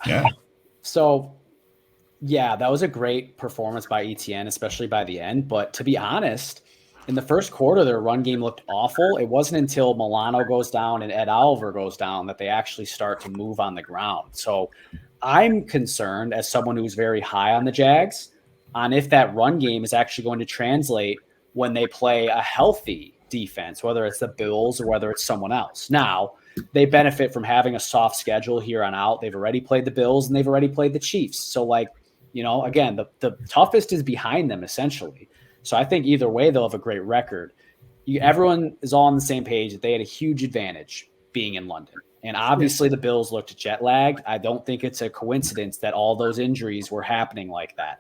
Yeah. So, that was a great performance by ETN, especially by the end. But to be honest, in the first quarter, their run game looked awful. It wasn't until Milano goes down and Ed Oliver goes down that they actually start to move on the ground. So I'm concerned, as someone who's very high on the Jags, on if that run game is actually going to translate when they play a healthy defense, whether it's the Bills or whether it's someone else. Now, they benefit from having a soft schedule here on out. They've already played the Bills and they've already played the Chiefs. So, again, the toughest is behind them, essentially. So I think either way, they'll have a great record. everyone is all on the same page that they had a huge advantage being in London. And obviously the Bills looked jet lagged. I don't think it's a coincidence that all those injuries were happening like that.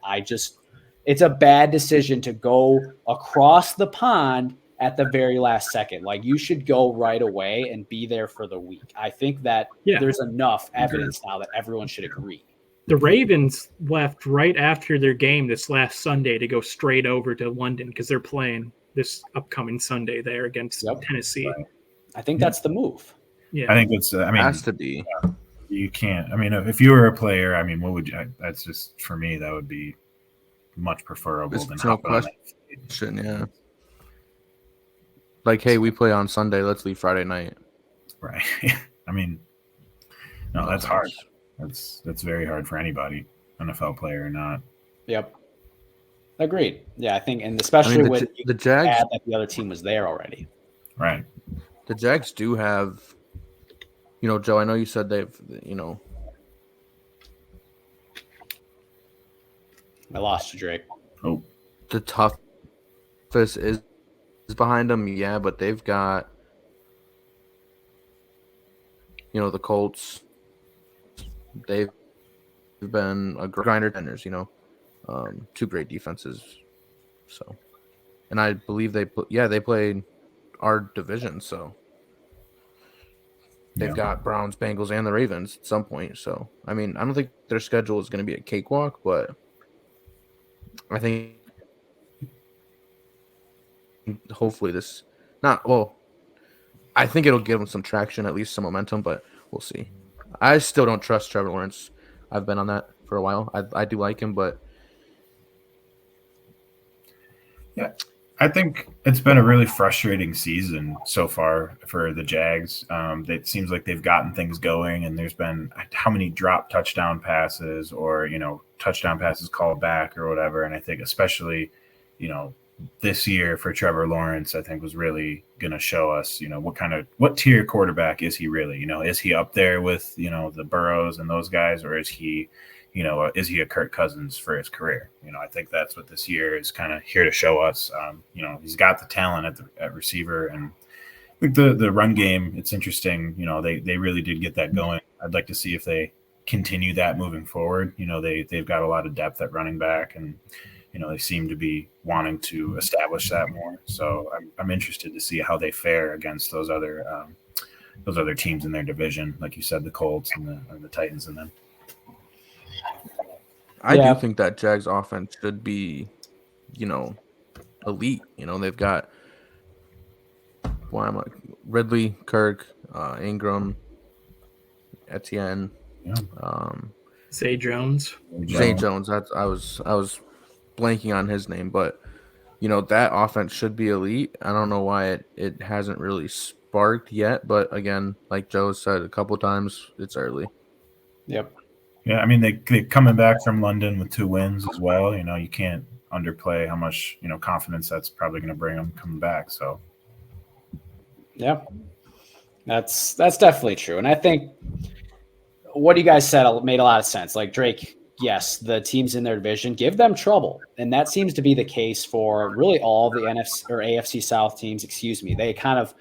It's a bad decision to go across the pond at the very last second. Like, you should go right away and be there for the week. I think that there's enough evidence now that everyone should agree. The Ravens left right after their game this last Sunday to go straight over to London because they're playing this upcoming Sunday there against Tennessee. Right. I think that's the move. Yeah, I think it's. Has to be. You can't. I mean, if you were a player, I mean, what would you? That's just for me. That would be much preferable than no question. Yeah. Like, hey, we play on Sunday. Let's leave Friday night. Right. I mean, no, that's hard. That's very hard for anybody, NFL player or not. Yep. Agreed. Yeah, I think, and especially when the Jags, that the other team was there already. Right. The Jags do have, Joe, I know you said they've, I lost you, Drake. Oh. The toughest is behind them, yeah, but they've got, the Colts. They've been a grinder tenders, two great defenses. So, and I believe they played our division, so they've got Browns, Bengals, and the Ravens at some point. So, I mean, I don't think their schedule is going to be a cakewalk, but I think hopefully I think it'll give them some traction, at least some momentum, but we'll see. I still don't trust Trevor Lawrence. I've been on that for a while. I do like him, but yeah, I think it's been a really frustrating season so far for the Jags. It seems like they've gotten things going, and there's been how many drop touchdown passes or, touchdown passes called back or whatever. And I think especially, this year for Trevor Lawrence, I think was really going to show us, what tier quarterback is he really? Is he up there with, the Burrows and those guys, or is he, is he a Kirk Cousins for his career? I think that's what this year is kind of here to show us. He's got the talent at receiver, and I think the run game, it's interesting. They really did get that going. I'd like to see if they continue that moving forward. They've got a lot of depth at running back, and they seem to be wanting to establish that more. So I'm interested to see how they fare against those other teams in their division, like you said, the Colts and the Titans, and them. I do think that Jags offense should be, elite. They've got Ridley, Kirk, Ingram, Etienne, Zay Jones. Zay Jones. I was blanking on his name, but that offense should be elite. I don't know why it hasn't really sparked yet, but again, like Joe said a couple times, it's early. Yep. Yeah, I mean they coming back from London with 2 wins as well. You can't underplay how much confidence that's probably going to bring them coming back. So yeah, that's definitely true. And I think what you guys said made a lot of sense. Like, Drake, yes, the teams in their division, give them trouble. And that seems to be the case for really all the NFC or AFC South teams, They kind of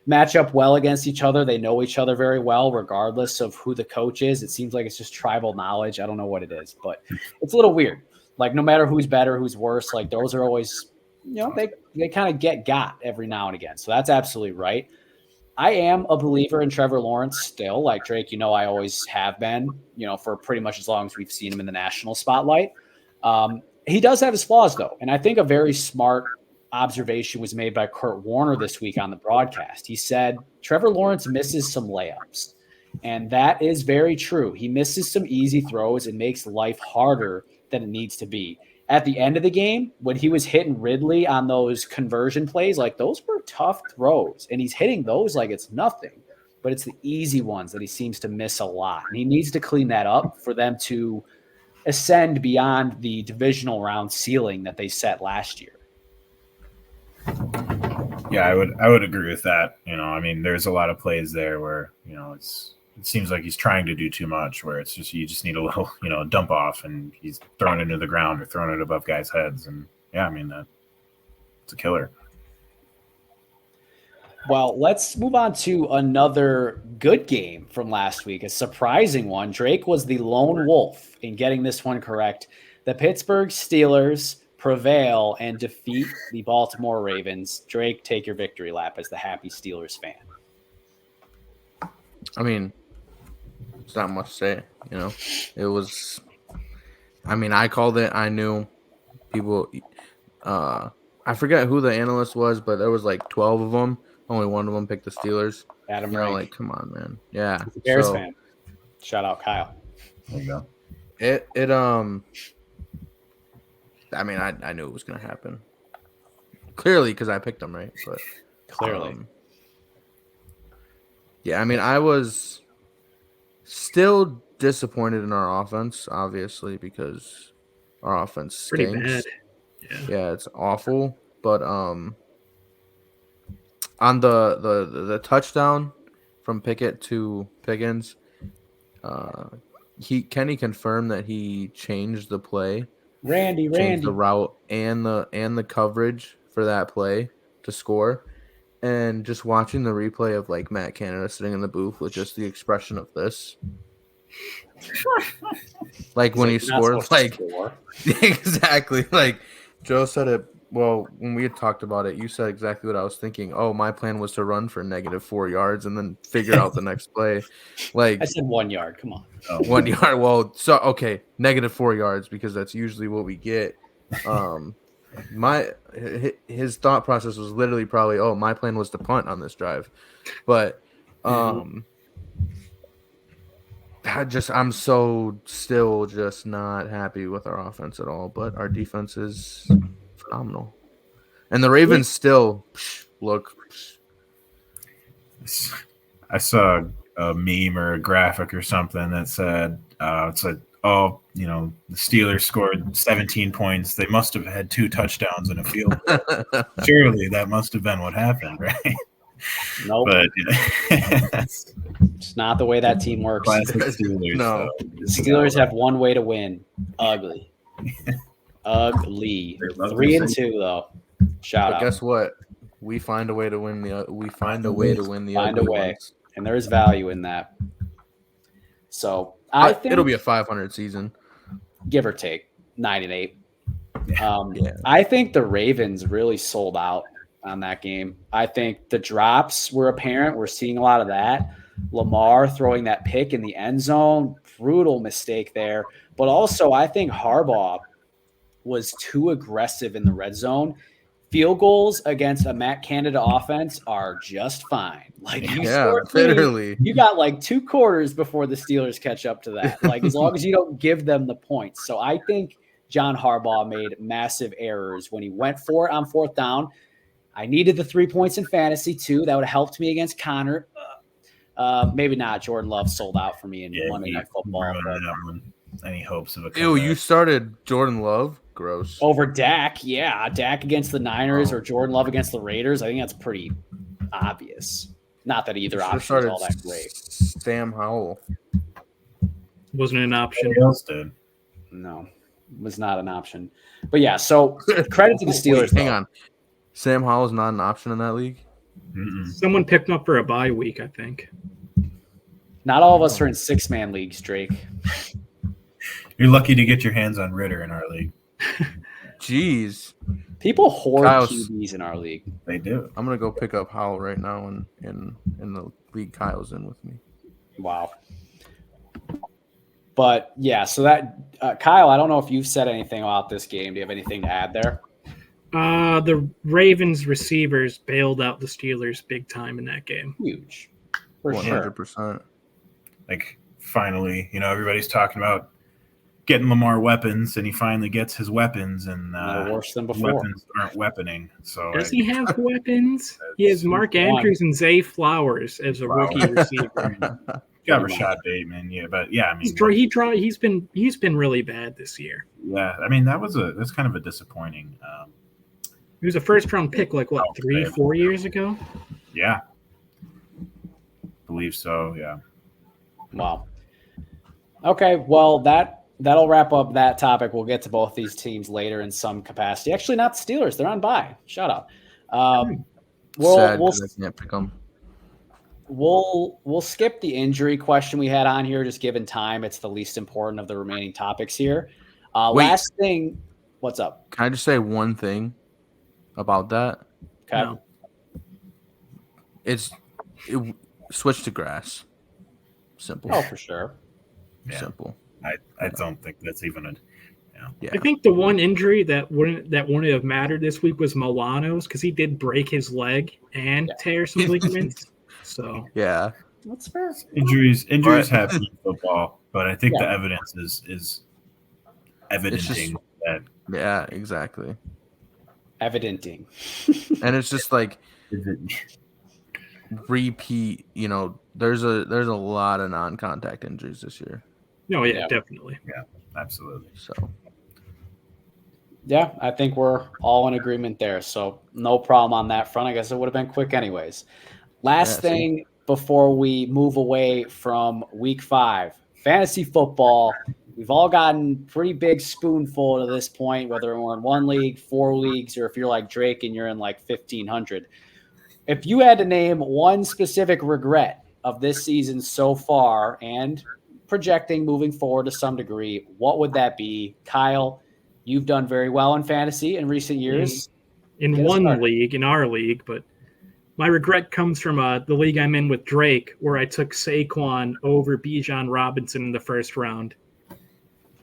match up well against each other. They know each other very well, regardless of who the coach is. It seems like it's just tribal knowledge. I don't know what it is, but it's a little weird. Like, no matter who's better, who's worse, like, those are always, they kind of got every now and again. So that's absolutely right. I am a believer in Trevor Lawrence still. Like, Drake, I always have been, for pretty much as long as we've seen him in the national spotlight. He does have his flaws, though. And I think a very smart observation was made by Kurt Warner this week on the broadcast. He said, Trevor Lawrence misses some layups. And that is very true. He misses some easy throws and makes life harder than it needs to be. At the end of the game, when he was hitting Ridley on those conversion plays, like, those were tough throws. And he's hitting those like it's nothing. But it's the easy ones that he seems to miss a lot. And he needs to clean that up for them to ascend beyond the divisional round ceiling that they set last year. Yeah, I would agree with that. I mean, there's a lot of plays there where, it seems like he's trying to do too much, where it's just, you just need a little, dump off, and he's throwing it into the ground or throwing it above guys' heads. And yeah, I mean, it's a killer. Well, let's move on to another good game from last week, a surprising one. Drake was the lone wolf in getting this one correct. The Pittsburgh Steelers prevail and defeat the Baltimore Ravens. Drake, take your victory lap as the happy Steelers fan. I mean, it's not much to say, you know. It was, I mean, I called it. I knew people. I forget who the analyst was, but there was like 12 of them. Only one of them picked the Steelers. Adam You know, Rank, like, come on, man. Yeah. Bears fan. Shout out Kyle. There you go. I mean, I knew it was gonna happen. Clearly, because I picked them right, but Clearly. Yeah, I mean, I was still disappointed in our offense, obviously, because our offense stinks. Pretty bad. Yeah, it's awful. But on the touchdown from Pickett to Pickens, Kenny confirmed that he changed the play, changed the route and the coverage for that play to score. And just watching the replay of like Matt Canada sitting in the booth with just the expression of this, like when he scored, like exactly, like Joe said it. Well, when we had talked about it, you said exactly what I was thinking. Oh, my plan was to run for -4 yards and then figure out the next play. Like I said 1 yard. Come on. 1 yard. Well, so okay, -4 yards because that's usually what we get. His thought process was literally probably, oh, my plan was to punt on this drive, but I'm so still just not happy with our offense at all. But our defense is phenomenal, and the Ravens still look. I saw a meme or a graphic or something that said, it's like, oh, you know, the Steelers scored 17 points. They must have had 2 touchdowns in a field goal. Surely that must have been what happened, right? Nope. But it's not the way that team works. Classic Steelers. No. The Steelers have one way to win. Ugly. Ugly. 3-2 though. Shout out. Guess what? We find a way to win the. We find a way to win the. Find a ugly way, ones. and there is value in that. So I think it'll be a 500 season, give or take 9-8. Yeah. I think the Ravens really sold out on that game. I think the drops were apparent. We're seeing a lot of that. Lamar throwing that pick in the end zone, brutal mistake there. But also, I think Harbaugh was too aggressive in the red zone. Field goals against a Matt Canada offense are just fine. Like literally. You got like 2 quarters before the Steelers catch up to that. Like as long as you don't give them the points. So I think John Harbaugh made massive errors when he went for it on 4th down. I needed the 3 points in fantasy too. That would have helped me against Connor. Maybe not. Jordan Love sold out for me in Monday Night Football. Any hopes of a comeback? Ew, you started Jordan Love? Gross. Over Dak, yeah. Dak against the Niners or Jordan Love against the Raiders. I think that's pretty obvious. Not that either option is all that great. Sam Howell. Wasn't an option. Somebody else did. No, was not an option. But yeah, so credit to the Steelers. Hang on. Sam Howell's not an option in that league? Mm-mm. Someone picked him up for a bye week, I think. Not all of us are in 6-man leagues, Drake. You're lucky to get your hands on Ritter in our league. Jeez. People hoard QBs in our league. They do. I'm gonna go pick up Howell right now in the league Kyle's in with me. Wow. But yeah, so that Kyle, I don't know if you've said anything about this game. Do you have anything to add there? The Ravens receivers bailed out the Steelers big time in that game. Huge. For 100%. sure. Like finally, you know, everybody's talking about getting Lamar weapons, and he finally gets his weapons, and worse than before. Weapons aren't weaponing. So does he have weapons? He has Mark Andrews and Zay Flowers as a rookie receiver. Got Rashad Bateman, yeah, but yeah, I mean, he's been really bad this year. Yeah, I mean that's kind of a disappointing. He was a first-round pick, like what, 3-4 years ago? Yeah, believe so. Yeah. Wow. Okay, well that'll wrap up that topic. We'll get to both these teams later in some capacity. Actually, not the Steelers; they're on bye. Shut up. Sad because I can't pick them. We'll skip the injury question we had on here, just given time. It's the least important of the remaining topics here. Last thing, what's up? Can I just say one thing about that? Okay. No. Switch to grass. Simple. Oh, for sure. Yeah. Simple. I don't think that's even a. Yeah. I think the one injury that wouldn't have mattered this week was Milano's, because he did break his leg and tear some ligaments. So yeah, that's fair. Injuries happen in football, but I think the evidence is evidencing that. Yeah, exactly. Evidenting. And it's just like repeat. There's a lot of non-contact injuries this year. No, yeah, definitely. Yeah, absolutely. So. Yeah, I think we're all in agreement there. So no problem on that front. I guess it would have been quick anyways. Last thing before we move away from week 5, fantasy football. We've all gotten pretty big spoonful to this point, whether we're in 1 league, 4 leagues, or if you're like Drake and you're in like 1,500. If you had to name one specific regret of this season so far and projecting moving forward to some degree, what would that be? Kyle, you've done very well in fantasy in recent years. In one league, in our league, but my regret comes from the league I'm in with Drake, where I took Saquon over Bijan Robinson in the first round.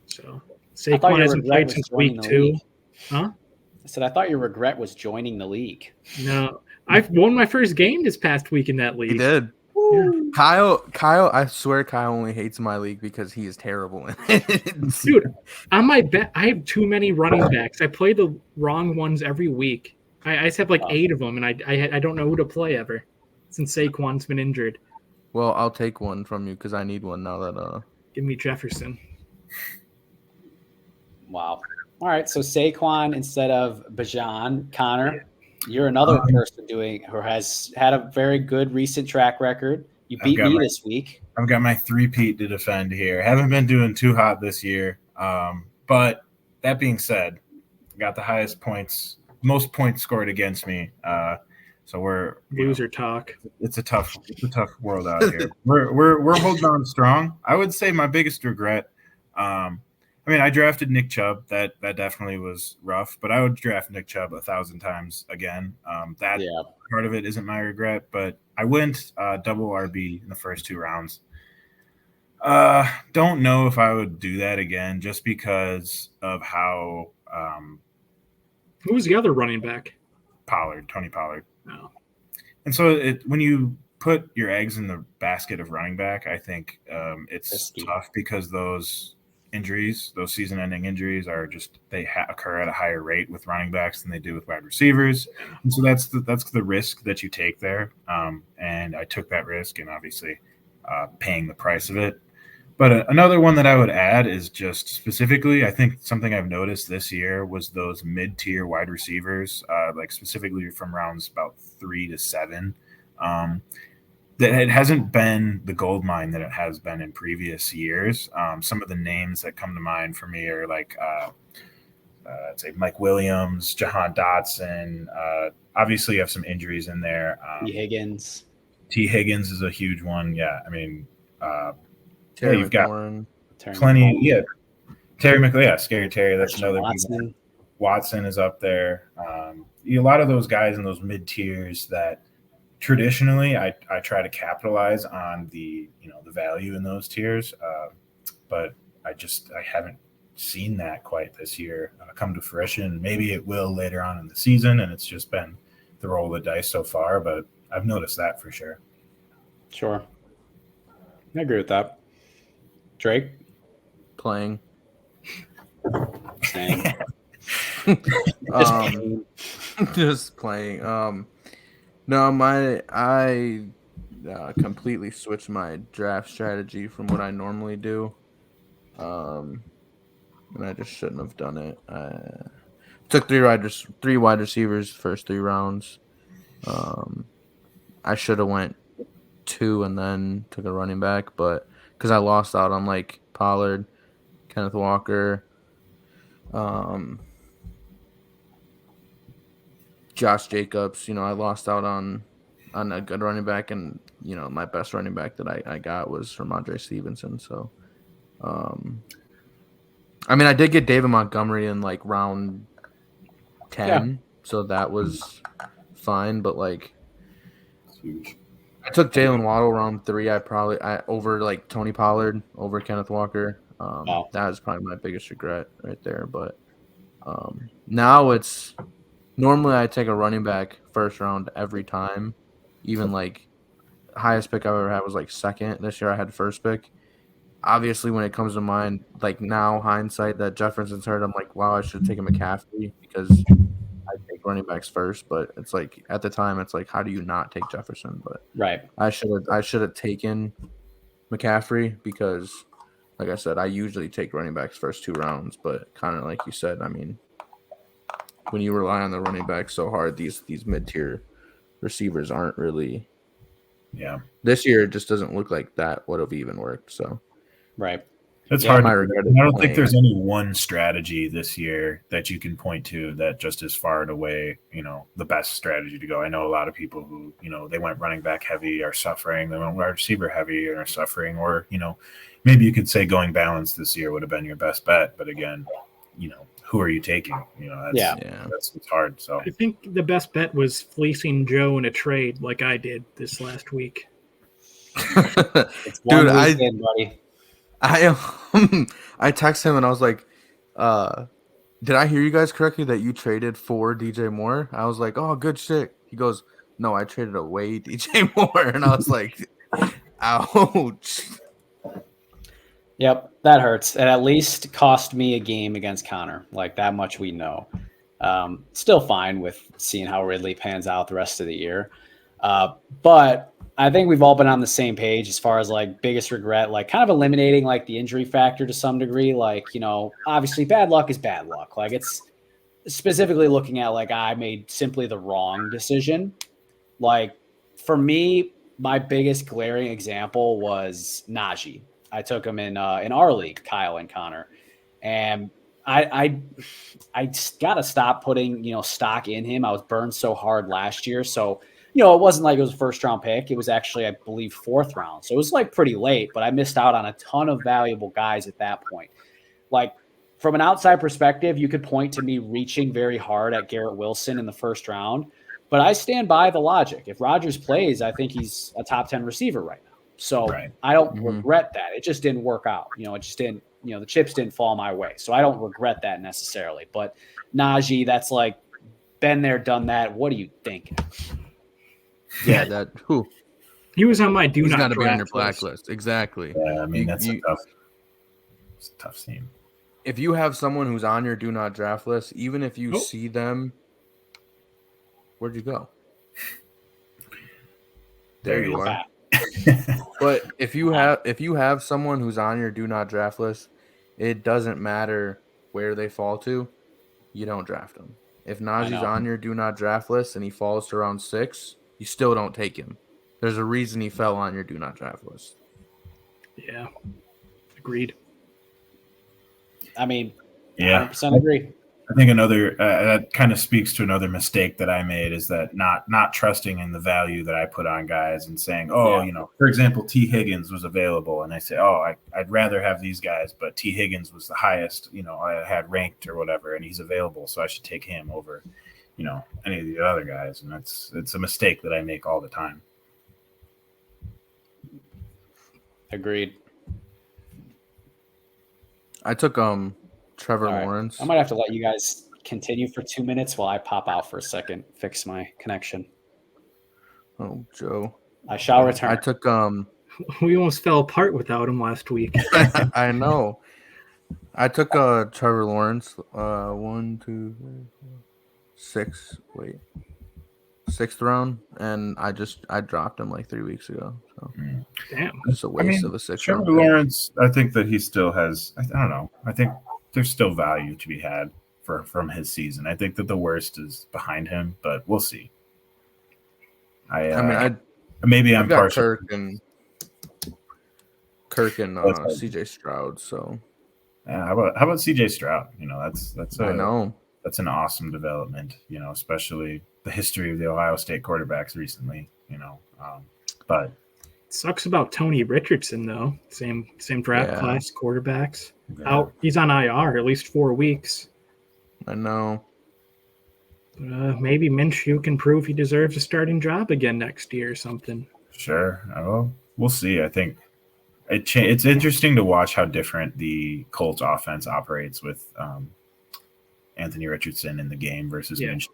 So Saquon hasn't played since week 2. Huh? I said I thought your regret was joining the league. No, I've won my first game this past week in that league. He did. Yeah. Kyle, I swear Kyle only hates my league because he is terrible in it. Dude, on my bet, I have too many running backs. I play the wrong ones every week. I just have like 8 of them, and I don't know who to play ever since Saquon's been injured. Well, I'll take one from you because I need one now that Give me Jefferson. Wow. All right, so Saquon instead of Bijan. Connor, you're another person who has had a very good recent track record. You beat me this week. I've got my 3-peat to defend here. Haven't been doing too hot this year. But that being said, I got the most points scored against me. So we're loser talk. It's a tough world out here. We're holding on strong. I would say my biggest regret. I drafted Nick Chubb. That definitely was rough, but I would draft Nick Chubb 1,000 times again. Part of it isn't my regret, but I went double RB in the first 2 rounds. Don't know if I would do that again, just because of how. Who was the other running back? Tony Pollard. Oh. And so when you put your eggs in the basket of running back, I think it's tough because those injuries, those season-ending injuries, are just they occur at a higher rate with running backs than they do with wide receivers, and so that's the risk that you take there. And I took that risk, and obviously paying the price of it. But another one that I would add is just specifically, I think something I've noticed this year was those mid-tier wide receivers, like specifically from rounds about 3 to 7. That it hasn't been the gold mine that it has been in previous years. Some of the names that come to mind for me are like, I'd say Mike Williams, Jahan Dotson. Obviously, you have some injuries in there. T. Higgins is a huge one. Yeah, I mean, you've got plenty. Yeah, Terry McLaurin. Yeah, Scary Terry. That's another one. Watson is up there. A lot of those guys in those mid tiers that. Traditionally, I try to capitalize on the value in those tiers, but I haven't seen that quite this year come to fruition. Maybe it will later on in the season, and it's just been the roll of the dice so far. But I've noticed that for sure. Sure, I agree with that. Drake playing. Same. Just playing. No, I completely switched my draft strategy from what I normally do, and I just shouldn't have done it. I took 3 wide receivers first 3 rounds. I should have went 2 and then took a running back, but because I lost out on like Pollard, Kenneth Walker, Josh Jacobs. I lost out on a good running back, and my best running back that I got was from Andre Stevenson. So, I did get David Montgomery in like round 10, so that was fine. But like, It's huge. I took Jalen Waddle round 3. I over like Tony Pollard over Kenneth Walker. That was probably my biggest regret right there. But now it's normally I take a running back first round every time. Even like highest pick I've ever had was like second. This year I had first pick. Obviously, when it comes to mind, like now hindsight that Jefferson's hurt, I'm like, wow, I should have taken McCaffrey because I take running backs first. But it's like at the time, it's like, how do you not take Jefferson? But Right. I should have taken McCaffrey because, like I said, I usually take running backs first 2 rounds. But kind of like you said, when you rely on the running back so hard, these mid-tier receivers aren't really. Yeah. This year, it just doesn't look like that would have even worked. So, right. That's hard. I don't think there's any one strategy this year that you can point to that just is far and away, the best strategy to go. I know a lot of people who, they went running back heavy are suffering. They went wide receiver heavy and are suffering. Or, maybe you could say going balanced this year would have been your best bet. But again, who are you taking? That's hard. So I think the best bet was fleecing Joe in a trade like I did this last week. It's one weekend, buddy. I texted him and I was like, did I hear you guys correctly that you traded for DJ Moore? I was like, oh, good shit. He goes, no, I traded away DJ Moore. And I was like, ouch. Yep, that hurts. It at least cost me a game against Connor. Like that much we know. Still fine with seeing how Ridley pans out the rest of the year. But I think we've all been on the same page as far as like biggest regret, like kind of eliminating like the injury factor to some degree. Like, obviously bad luck is bad luck. Like it's specifically looking at like I made simply the wrong decision. Like for me, my biggest glaring example was Najee. I took him in our league, Kyle and Connor, and I got to stop putting stock in him. I was burned so hard last year, so it wasn't like it was a first round pick. It was actually, I believe, 4th round, so it was like pretty late. But I missed out on a ton of valuable guys at that point. Like from an outside perspective, you could point to me reaching very hard at Garrett Wilson in the 1st round, but I stand by the logic. If Rodgers plays, I think he's a top 10 receiver right now. So I don't regret that. It just didn't work out. It just didn't, the chips didn't fall my way. So I don't regret that necessarily. But Najee, that's like been there, done that. What do you think? Yeah, he was on my do not draft be on your blacklist. Exactly. Yeah, that's a tough scene. If you have someone who's on your do not draft list, even if you see them, where'd you go? There you are. But if you have someone who's on your do not draft list, it doesn't matter where they fall to, you don't draft them. If Najee's on your do not draft list and he falls to round 6, you still don't take him. There's a reason he fell on your do not draft list. Yeah, agreed. 100% agree. I think another that kind of speaks to another mistake that I made is that not trusting in the value that I put on guys and saying, for example, T. Higgins was available, and I say, I'd rather have these guys, but T. Higgins was the highest, I had ranked or whatever, and he's available, so I should take him over, any of the other guys, and it's a mistake that I make all the time. Agreed. I took Trevor Lawrence. I might have to let you guys continue for 2 minutes while I pop out for a second, fix my connection. Oh, Joe. I shall return. I took we almost fell apart without him last week. I know. I took Trevor Lawrence. 1, 2, 3, 4, 6. Wait. 6th round, and I dropped him like 3 weeks ago. So damn, it's a waste of a 6th round. Trevor Lawrence, I think that he still has. I don't know. I think there's still value to be had from his season. I think that the worst is behind him, but we'll see. Maybe I'm partial. Kirk and CJ Stroud. So how about CJ Stroud? That's I know. that's an awesome development, especially the history of the Ohio State quarterbacks recently, but Sucks about Tony Richardson though. Same draft class quarterbacks. Out. He's on IR at least 4 weeks. I know. Maybe Minshew can prove he deserves a starting job again next year or something. Sure. Well, we'll see. I think it's interesting to watch how different the Colts offense operates with Anthony Richardson in the game versus Minshew.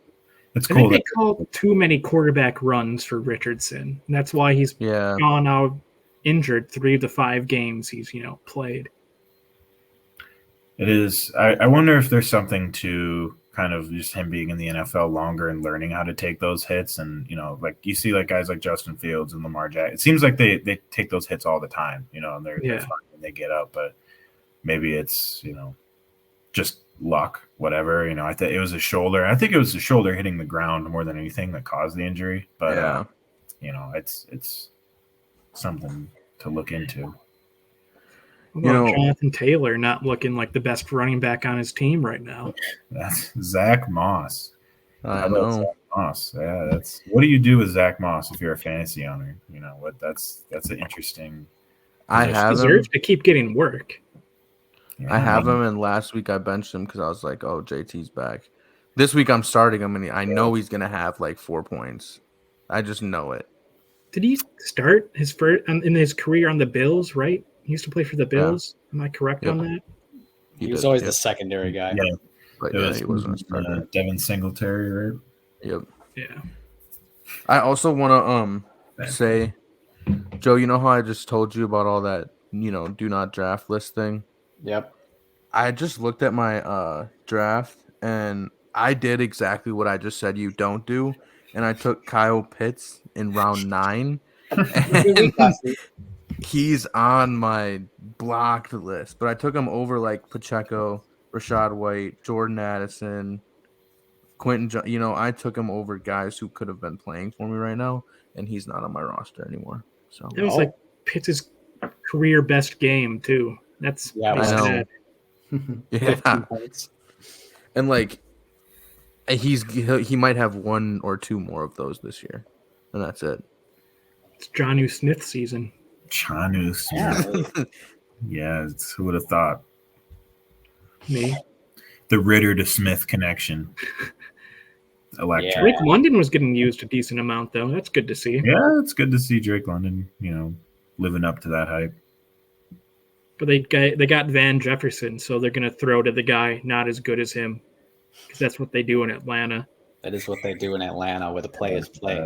It's cool. I think they call too many quarterback runs for Richardson. And that's why he's gone out injured 3 of the 5 games he's played. It is. I wonder if there's something to kind of just him being in the NFL longer and learning how to take those hits. And, like you see like guys like Justin Fields and Lamar Jackson. It seems like they take those hits all the time, and they're fine when they get up. But maybe it's, just luck, whatever. I think it was a shoulder. I think it was the shoulder hitting the ground more than anything that caused the injury. But, it's something to look into. Jonathan Taylor not looking like the best running back on his team right now. That's Zach Moss. I know. Zach Moss. Yeah, what do you do with Zach Moss if you're a fantasy owner? That's an interesting. I have deserves to keep getting work. Yeah, I have him, and last week I benched him because I was like, "Oh, JT's back." This week I'm starting him, and I know he's gonna have like 4 points. I just know it. Did he start his first in his career on the Bills? Right, he used to play for the Bills. Am I correct on that? He was always the secondary guy. Yeah, but he wasn't a starter. Devin Singletary, right? Yep. Yeah. I also want to say, Joe, you know how I just told you about all that, do not draft list thing? Yep. I just looked at my draft, and I did exactly what I just said you don't do, and I took Kyle Pitts in round 9, and he's on my blocked list, but I took him over like Pacheco, Rashad White, Jordan Addison, Quentin. I took him over guys who could have been playing for me right now, and he's not on my roster anymore. So it was like Pitts' career best game too. That's I know. Yeah, and like he might have 1 or 2 more of those this year, and that's it. It's Jonnu Smith season. Jonnu Smith. Yeah, who would have thought? Me. The Ritter to Smith connection. Electric. Drake London was getting used a decent amount, though. That's good to see. Yeah, it's good to see Drake London, living up to that hype. But they got Van Jefferson, so they're going to throw to the guy not as good as him, because that's what they do in Atlanta. That is what they do in Atlanta, where the play is played.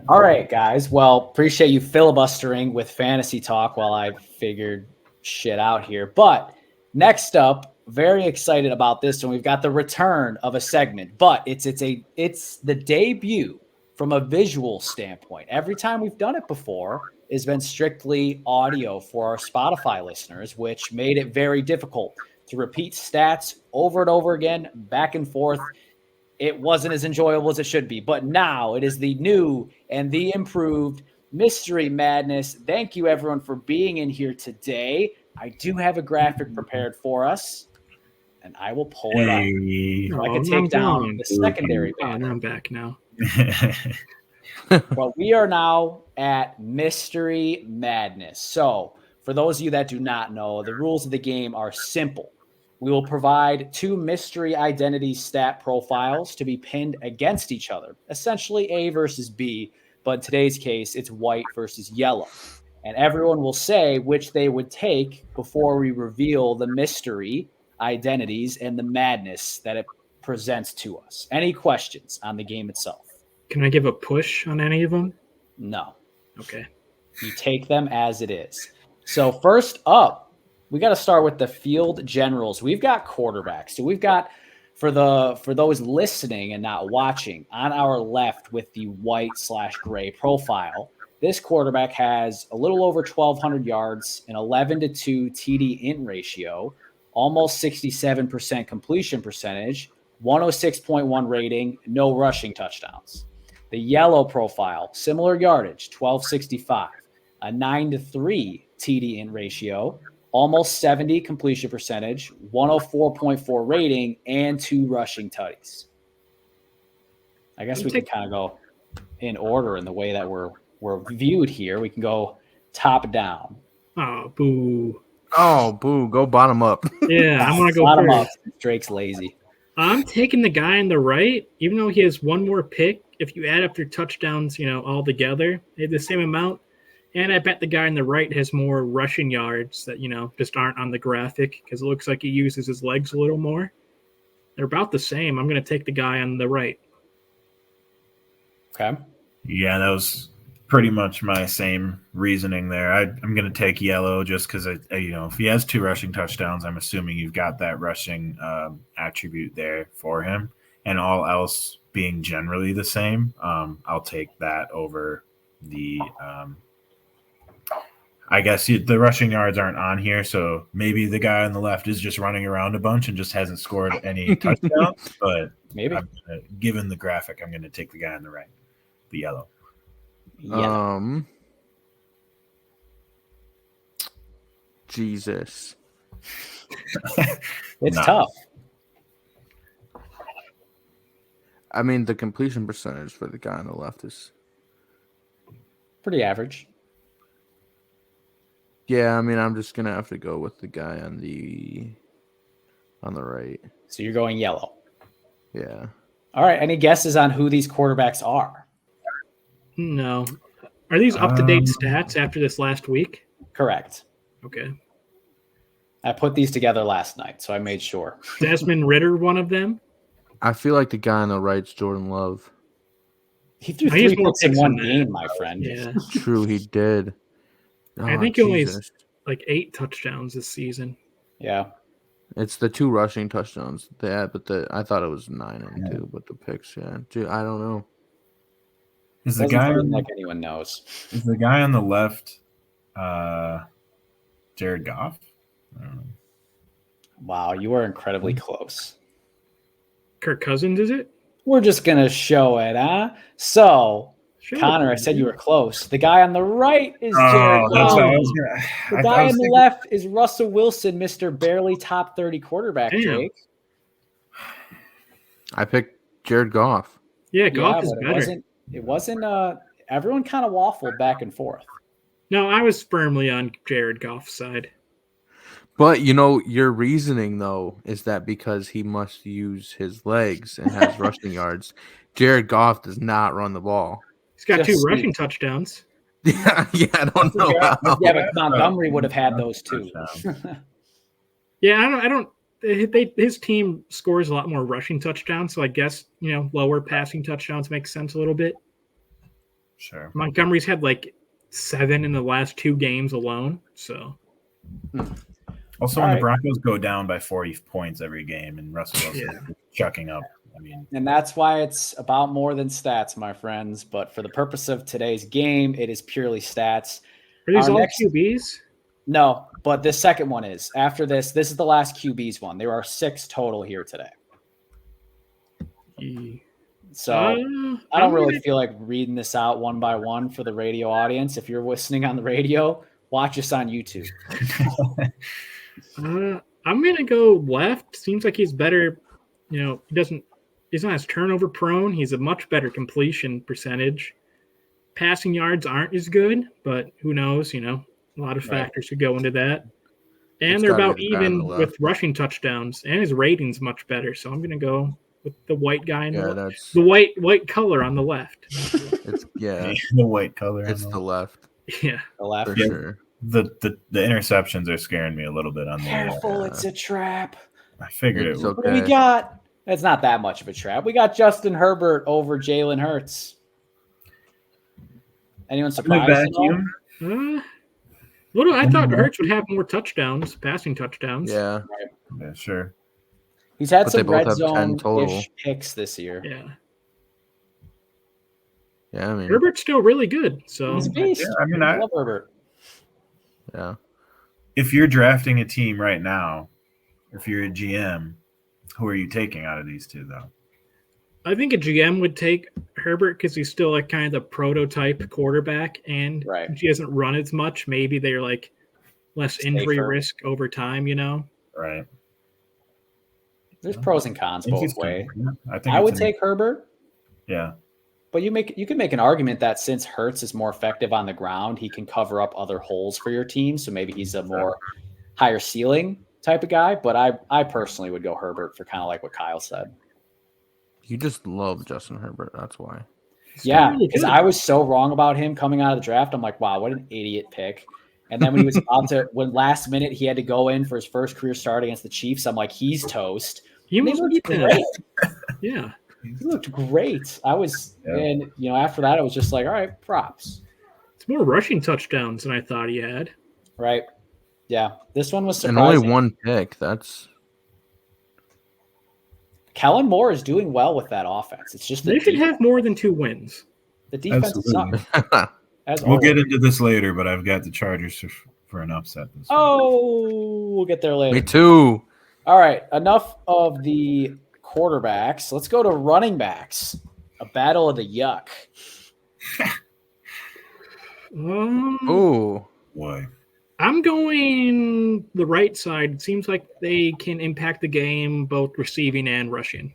All right, guys. Well, appreciate you filibustering with fantasy talk while I figured shit out here. But next up, very excited about this one. We've got the return of a segment, but it's the debut from a visual standpoint. Every time we've done it before, has been strictly audio for our Spotify listeners, which made it very difficult to repeat stats over and over again, back and forth. It wasn't as enjoyable as it should be, but now it is the new and the improved Mystery Madness. Thank you, everyone, for being in here today. I do have a graphic prepared for us, and I will pull it up. So I can take down the secondary banner. I'm back now. Well, we are now at Mystery Madness. So for those of you that do not know, the rules of the game are simple. We will provide 2 mystery identity stat profiles to be pinned against each other, essentially A versus B, but in today's case, it's white versus yellow. And everyone will say which they would take before we reveal the mystery identities and the madness that it presents to us. Any questions on the game itself? Can I give a push on any of them? No. Okay. You take them as it is. So first up, we got to start with the field generals. We've got quarterbacks. So we've got, for those listening and not watching, on our left with the white/gray profile, this quarterback has a little over 1,200 yards, an 11-2 TD int ratio, almost 67% completion percentage, 106.1 rating, no rushing touchdowns. The yellow profile, similar yardage, 1,265, a 9-3 TD int ratio, almost 70 completion percentage, 104.4 rating, and 2 rushing tutties. I guess we can kind of go in order in the way that we're viewed here. We can go top down. Oh, boo. Oh, boo. Go bottom up. Yeah, I'm going to go bottom first. up. Drake's lazy. I'm taking the guy on the right, even though he has one more pick. If you add up their touchdowns, all together, they have the same amount. And I bet the guy on the right has more rushing yards that, just aren't on the graphic because it looks like he uses his legs a little more. They're about the same. I'm going to take the guy on the right. Okay. Yeah, that was pretty much my same reasoning there. I'm going to take yellow just because, if he has 2 rushing touchdowns, I'm assuming you've got that rushing attribute there for him. And all else being generally the same, I'll take that over the I guess the rushing yards aren't on here, so maybe the guy on the left is just running around a bunch and just hasn't scored any touchdowns. But maybe, given the graphic, I'm going to take the guy on the right, the yellow. Jesus, it's tough. I mean, the completion percentage for the guy on the left is pretty average. Yeah, I mean, I'm just gonna have to go with the guy on the right. So you're going yellow. Yeah. All right. Any guesses on who these quarterbacks are? No. Are these up-to-date stats after this last week? Correct. Okay. I put these together last night, so I made sure. Desmond Ridder, one of them? I feel like the guy on the right's Jordan Love. He threw 3 picks in one game, my friend. Yeah. True, he did. Oh, I think he only has like 8 touchdowns this season. Yeah. It's the 2 rushing touchdowns. But I thought it was 9 and 2, but the picks, yeah. Dude, I don't know. Is the guy like anyone knows? Is the guy on the left Jared Goff? Wow, you are incredibly close. Kirk Cousins, is it? We're just gonna show it, huh? So, Connor, I said you were close. The guy on the right is Jared Goff. The guy on the left is Russell Wilson, Mr. Barely top 30 quarterback, Jake. I picked Jared Goff. Yeah, Goff is better. It wasn't everyone kind of waffled back and forth. No, I was firmly on Jared Goff's side. But, your reasoning, though, is that because he must use his legs and has rushing yards, Jared Goff does not run the ball. He's got 2 rushing touchdowns. Yeah, I don't know how. Yeah, but Montgomery would have had those too. Yeah, I don't. His team scores a lot more rushing touchdowns, so I guess lower passing touchdowns makes sense a little bit. Sure. Montgomery's had like 7 in the last 2 games alone, so. Also, when the Broncos go down by 40 points every game, and Russell Wilson chucking up. And that's why it's about more than stats, my friends. But for the purpose of today's game, it is purely stats. Are these all QBs? No, but the second one is. After this is the last QBs one. There are 6 total here today. So I don't really feel like reading this out one by one for the radio audience. If you're listening on the radio, watch us on YouTube. I'm going to go left. Seems like he's better. He's not as turnover prone. He's a much better completion percentage. Passing yards aren't as good, but who knows? A lot of factors could go into that. And they're about even with rushing touchdowns, and his rating's much better. So I'm going to go with the white guy in the white color on the left. The white color. It's the left. Yeah, the left for sure. The interceptions are scaring me a little bit on the. Careful, it's a trap. I figured it was. Okay. What do we got? It's not that much of a trap. We got Justin Herbert over Jalen Hurts. Anyone surprised? I thought Hurts would have more touchdowns, passing touchdowns. Yeah. Yeah, sure. He's had some red zone-ish picks this year. Yeah. Yeah, I mean Herbert's still really good. So he's a beast. Yeah, I love Herbert. Yeah. If you're drafting a team right now, if you're a GM, who are you taking out of these 2, though? I think a GM would take Herbert because he's still like kind of the prototype quarterback, and he doesn't run as much. Maybe they're like less injury Safer. risk over time, Right. There's pros and cons both ways. I think I would take Herbert. Yeah. But you can make an argument that since Hurts is more effective on the ground, he can cover up other holes for your team. So maybe he's a more higher ceiling type of guy. But I personally would go Herbert for kind of like what Kyle said. You just love Justin Herbert. That's why. Yeah, because I was so wrong about him coming out of the draft. I'm like, wow, what an idiot pick. And then when he was when last minute he had to go in for his first career start against the Chiefs, I'm like, he's toast. He looked great. Yeah. He looked great. And after that, it was just like, all right, props. It's more rushing touchdowns than I thought he had. Right. Yeah. This one was surprising. And only one pick. Kellen Moore is doing well with that offense. It's just they should have more than 2 wins. The defense sucks. We'll get into this later, but I've got the Chargers for an upset. We'll get there later. Me too. All right. Enough of the quarterbacks. Let's go to running backs. A battle of the yuck. Oh boy. I'm going the right side. It seems like they can impact the game, both receiving and rushing.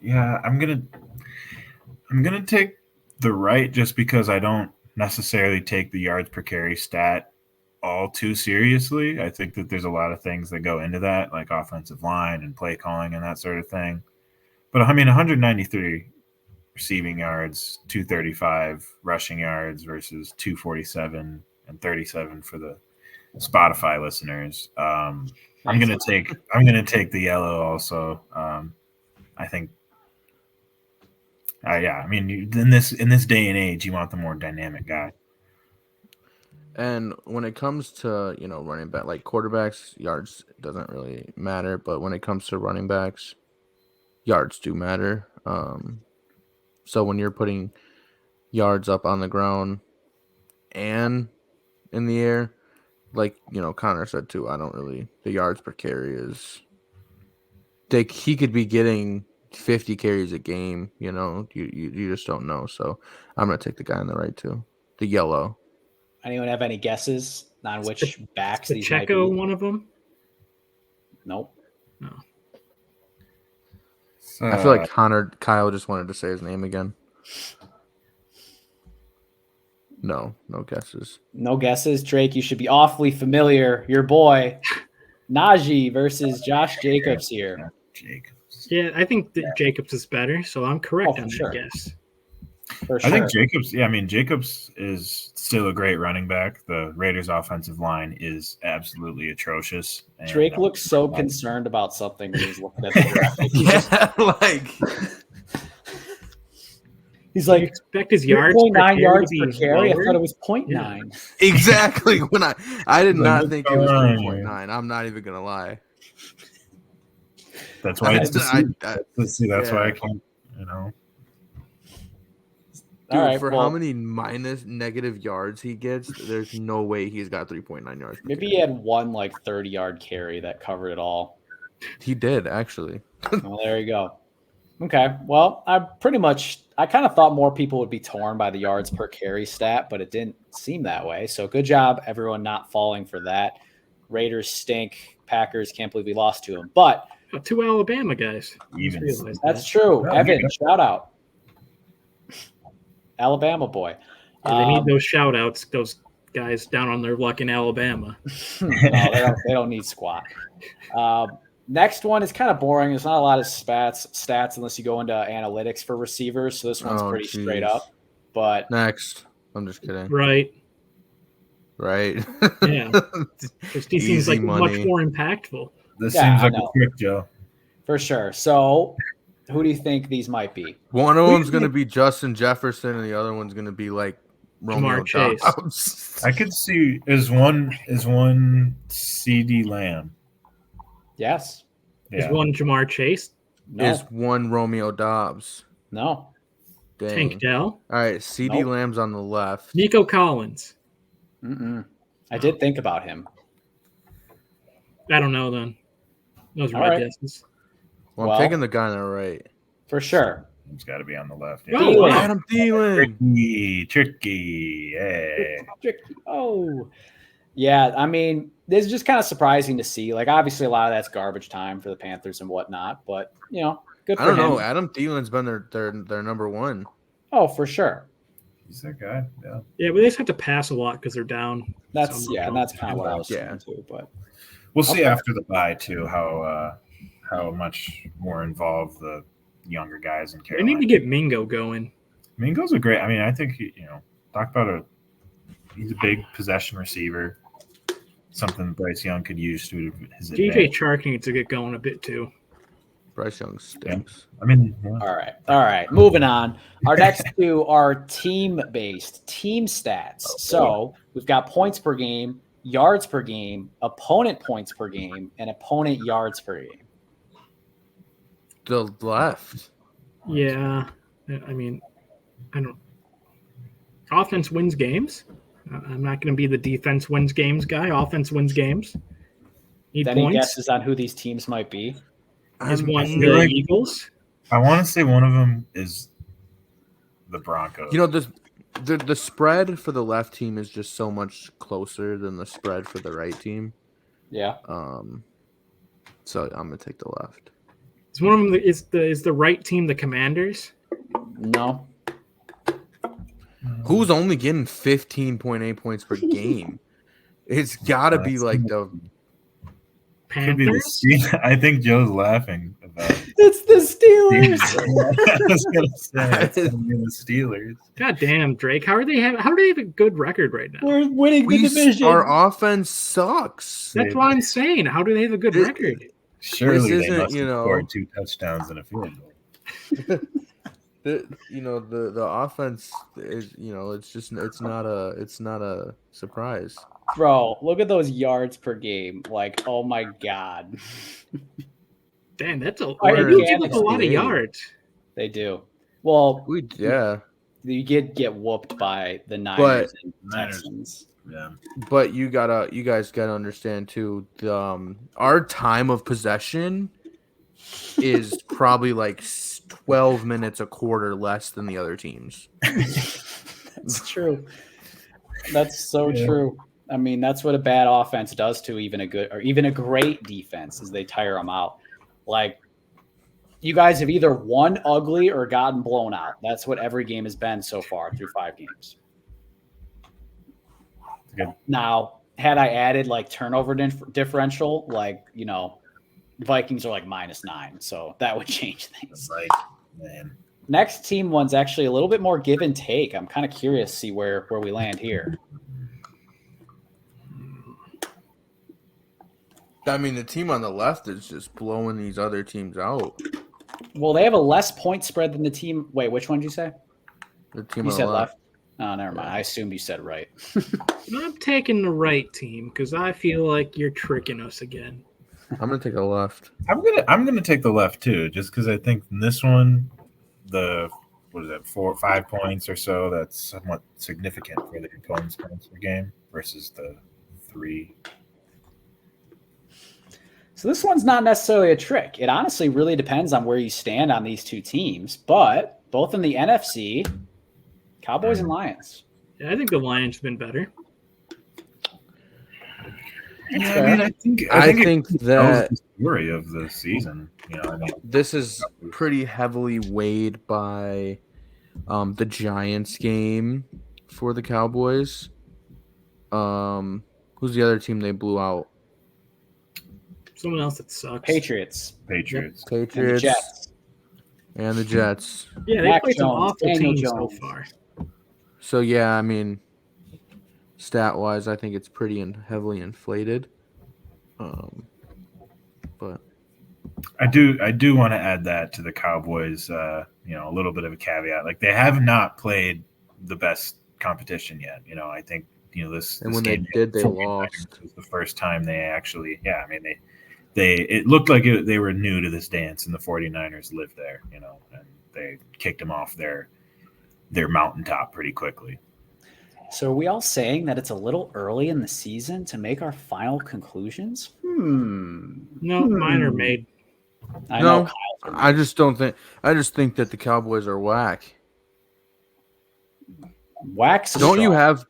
Yeah, I'm gonna take the right just because I don't necessarily take the yards per carry stat all too seriously. I think that there's a lot of things that go into that, like offensive line and play calling and that sort of thing. But I mean, 193 receiving yards, 235 rushing yards versus 247 and 37 for the Spotify listeners. I'm gonna take the yellow also. I think. I mean, in this day and age, you want the more dynamic guy. And when it comes to, running back, like quarterbacks, yards doesn't really matter. But when it comes to running backs, yards do matter. So when you're putting yards up on the ground and in the air, like, Connor said too, the yards per carry is, he could be getting 50 carries a game, you just don't know. So I'm going to take the guy on the right too. The yellow. Anyone have any guesses on which backs these might Pacheco be? one of them? Nope. No. I feel like Kyle just wanted to say his name again. No guesses. No guesses. Drake, you should be awfully familiar. Your boy, Najee versus Josh Jacobs here. Jacobs. Yeah, I think that Jacobs is better, so I'm correct on that guess. For sure. I think Jacobs is still a great running back. The Raiders' offensive line is absolutely atrocious. And Drake looks so concerned about something when he's looking at the graphic. He's like, expect his yards 0.9 yards per be carry. lower? I thought it was 0.9. Exactly. When I did not think it was 3.9. I'm not even gonna lie. That's why it's that's why I can't, Dude, all right, how many negative yards he gets, there's no way he's got 3.9 yards. Maybe he had one 30-yard carry that covered it all. He did, actually. Well, there you go. Okay. Well, I kind of thought more people would be torn by the yards per carry stat, but it didn't seem that way. So good job, everyone, not falling for that. Raiders stink. Packers can't believe we lost to them. But 2 Alabama guys. That's true. Evan, shout out. Alabama boy. Yeah, they need those shout outs, those guys down on their luck in Alabama. No, they don't need squat. Next one is kind of boring. There's not a lot of stats unless you go into analytics for receivers. So this one's pretty straight up. But next, I'm just kidding. Right. Yeah. Because he seems like much more impactful. This seems like a trick, Joe. For sure. So who do you think these might be? One of them's going to be Justin Jefferson, and the other one's going to be Romeo Chase. Doubs. I could see is one CD Lamb. Yes. Is one Jamar Chase? No. Is one Romeo Doubs? No. Dang. Tank Dell? All right, CD Lamb's on the left. Nico Collins. I did think about him. I don't know then. Those are my guesses. Well, I'm taking the guy on the right. For sure. It's got to be on the left. Oh, wow. Adam Thielen. Tricky. Hey. Oh, yeah. I mean, this is just kind of surprising to see. Like, obviously, a lot of that's garbage time for the Panthers and whatnot. But good for I don't him. know. Adam Thielen's been their number one. Oh, for sure. He's that guy. Yeah. Yeah, but they just have to pass a lot because they're down. That's So, and that's kind of what I was Yeah. saying too. But We'll see after the bye too how much more involved the younger guys in They Carolina. need to get Mingo going. Mingo's a great. I mean, I think talk about he's a big possession receiver. Something Bryce Young could use to his DJ advantage. Chark needs to get going a bit too. Bryce Young stinks. I mean, all right. Moving on. Our next two are team-based, team stats. So we've got points per game, yards per game, opponent points per game, and opponent yards per game. The left. Yeah, I mean, I don't. Offense wins games. I'm not going to be the defense wins games guy. Offense wins games. Need Any points. guesses on who these teams might be? Is one feel the like- Eagles? I want to say one of them is the Broncos. The spread for the left team is just so much closer than the spread for the right team. Yeah. So I'm gonna take the left. Is one of them is the right team the Commanders? No. Who's only getting 15.8 points per game? It's got to be like the Could be the Panthers? Steelers. I think Joe's laughing about it. It's the Steelers. I was gonna say it's gonna be the Steelers. God damn, Drake! How do they have a good record right now? We're winning the division. our offense sucks. That's what I'm saying. How do they have a good record? Surely This they isn't, must have you know- scored 2 touchdowns and a field goal. The offense is it's not a surprise. Bro, look at those yards per game. Like, oh my god. Damn, that's a I they can't give up a lot of explain. yards. They do. Well, Yeah, you get whooped by the Niners and Niners. Texans. Yeah. but you guys gotta understand too. Our time of possession is probably like 12 minutes a quarter less than the other teams. That's true. That's so true. I mean, that's what a bad offense does to even a great defense is they tire them out. Like, you guys have either won ugly or gotten blown out. That's what every game has been so far through 5 games. Good. Now, had I added like turnover differential, Vikings are like -9, so that would change things. Like, man. Next team one's actually a little bit more give and take. I'm kind of curious to see where we land here. I mean, the team on the left is just blowing these other teams out. Well, they have a less point spread than the team. Wait, which one did you say? The team You on said the left. Oh, never mind. I assumed you said right. I'm taking the right team because I feel like you're tricking us again. I'm gonna take a left. I'm gonna take the left too, just because I think in this one, the 4 or 5 points or so, that's somewhat significant for the opponent's points per game versus the 3. So this one's not necessarily a trick. It honestly really depends on where you stand on these two teams, but both in the NFC, Cowboys and Lions. Yeah, I think the Lions have been better. Yeah, I mean, I think think it that tells the story of the season. this is pretty heavily weighed by the Giants game for the Cowboys. Who's the other team they blew out? Someone else that sucks. Patriots. Patriots. And the Patriots Jets. and the Jets. Yeah, they Mac played some Jones, awful Daniel teams Jones. so far. So yeah, I mean, stat-wise, I think it's pretty heavily inflated. But I do want to add that to the Cowboys. A little bit of a caveat. Like, they have not played the best competition yet. I think this. And this when they game did, they 49ers lost. was the first time they actually. Yeah, I mean they it looked like they were new to this dance, and the 49ers lived there. And they kicked them off their mountaintop pretty quickly. So are we all saying that it's a little early in the season to make our final conclusions? No, mine are made. I No. know Kyle for me. I just think that the Cowboys are whack. Wax. Don't you have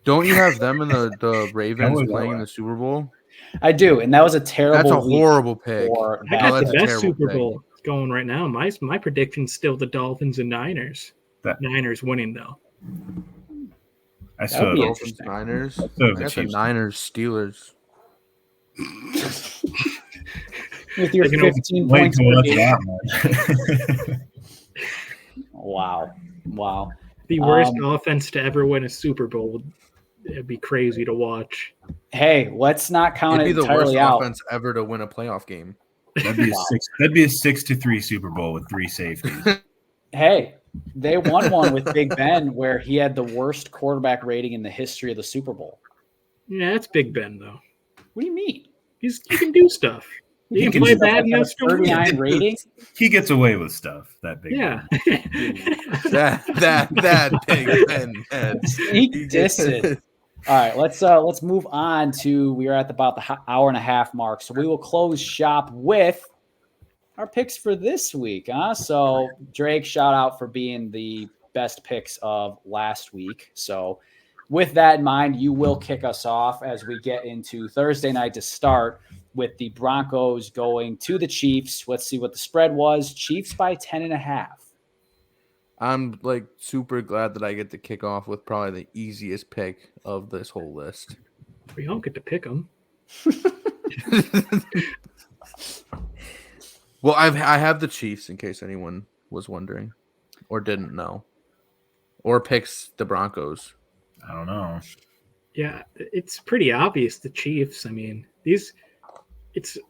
them and the Ravens Cowboys are playing in the whack. Super Bowl? I do, and that was a terrible. That's a week horrible pick. for I that. got that's the a best terrible Super pick. Bowl going right now. My prediction's still the Dolphins and Niners. That- Niners winning though. I That would be still interesting. Niners. still I have the got the Chiefs. Niners Steelers. With your Taking over- 15 Wait points to per watch game. that one. Wow. The worst offense to ever win a Super Bowl. It'd be crazy to watch. Hey, let's not count It'd it be the worst entirely out. offense ever to win a playoff game. That'd be a 6-3 Super Bowl with 3 safeties. Hey, they won one with Big Ben where he had the worst quarterback rating in the history of the Super Bowl. Yeah, that's Big Ben though. What do you mean? He can do stuff. He can play bad Like a enough to win. 39 rating? He gets away with stuff. That big. Yeah. that Big Ben head. Sneak dissing. All right, let's move on to we are at about the hour and a half mark, so we will close shop with our picks for this week. So Drake, shout out for being the best picks of last week. So with that in mind, you will kick us off as we get into Thursday night to start with the Broncos going to the Chiefs. Let's see what the spread was. Chiefs by 10.5. I'm like super glad that I get to kick off with probably the easiest pick of this whole list. We don't get to pick them. Well, I have the Chiefs in case anyone was wondering or didn't know, or picks the Broncos. I don't know. Yeah, it's pretty obvious the Chiefs. I mean,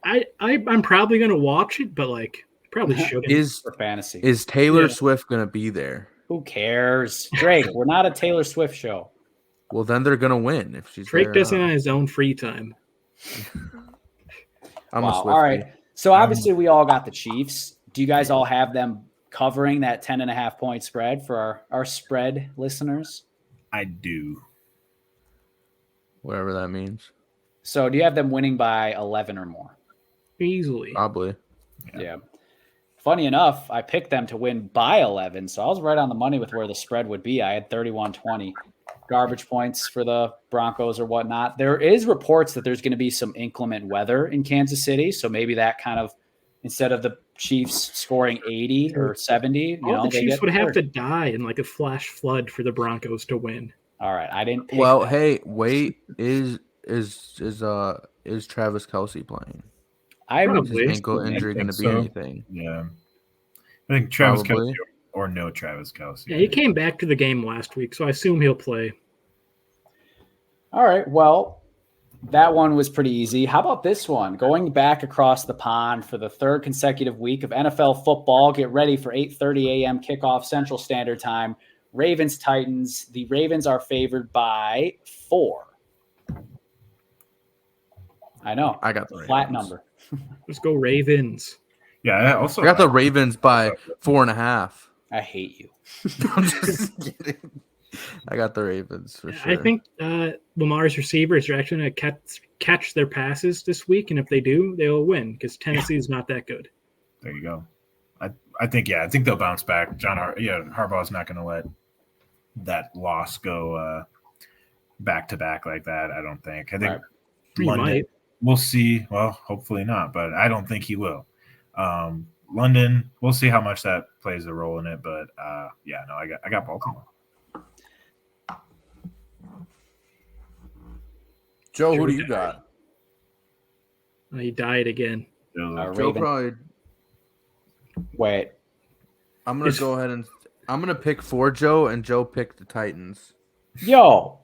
I'm probably gonna watch it, but like probably shouldn't. For fantasy. Is Taylor Swift gonna be there? Who cares? Drake, we're not a Taylor Swift show. Well, then they're gonna win if she's Drake there. does it on his own free time. I'm a Swiftie. All right. So obviously we all got the Chiefs. Do you guys all have them covering that 10.5 point spread for our spread listeners? I do. Whatever that means. So do you have them winning by 11 or more? Easily. Probably. Yeah. Funny enough, I picked them to win by 11, so I was right on the money with where the spread would be. I had 31-20. Garbage points for the Broncos or whatnot. There is reports that there's going to be some inclement weather in Kansas City, so maybe that kind of, instead of the Chiefs scoring 80 or 70, The Chiefs would have to die in like a flash flood for the Broncos to win. All right, I didn't pick Well, that. hey, wait, is Travis Kelce playing? I would Is his ankle injury going to be so. anything? Yeah. I think Travis Probably. Kelce or no Travis Kelce. Yeah, he came back to the game last week, so I assume he'll play. All right. Well, that one was pretty easy. How about this one? Going back across the pond for the third consecutive week of NFL football. Get ready for 8:30 a.m. kickoff Central Standard Time. Ravens Titans. The Ravens are favored by 4. I know. I got the Flat Ravens. number. Let's go Ravens. Yeah. I I got the Ravens by 4.5. I hate you. I'm just kidding. I got the Ravens for sure. I think Lamar's receivers are actually going to catch their passes this week, and if they do, they'll win because Tennessee is not that good. There you go. I think they'll bounce back. Harbaugh's not going to let that loss go back to back like that. I don't think. I think Right. He London. might. We'll see. Well, hopefully not, but I don't think he will. London. We'll see how much that plays a role in it, but I got Baltimore. Joe, who do you got? He died again. Those- Joe Raven. probably. Wait. I'm gonna go ahead and I'm gonna pick for Joe, and Joe picked the Titans. Yo.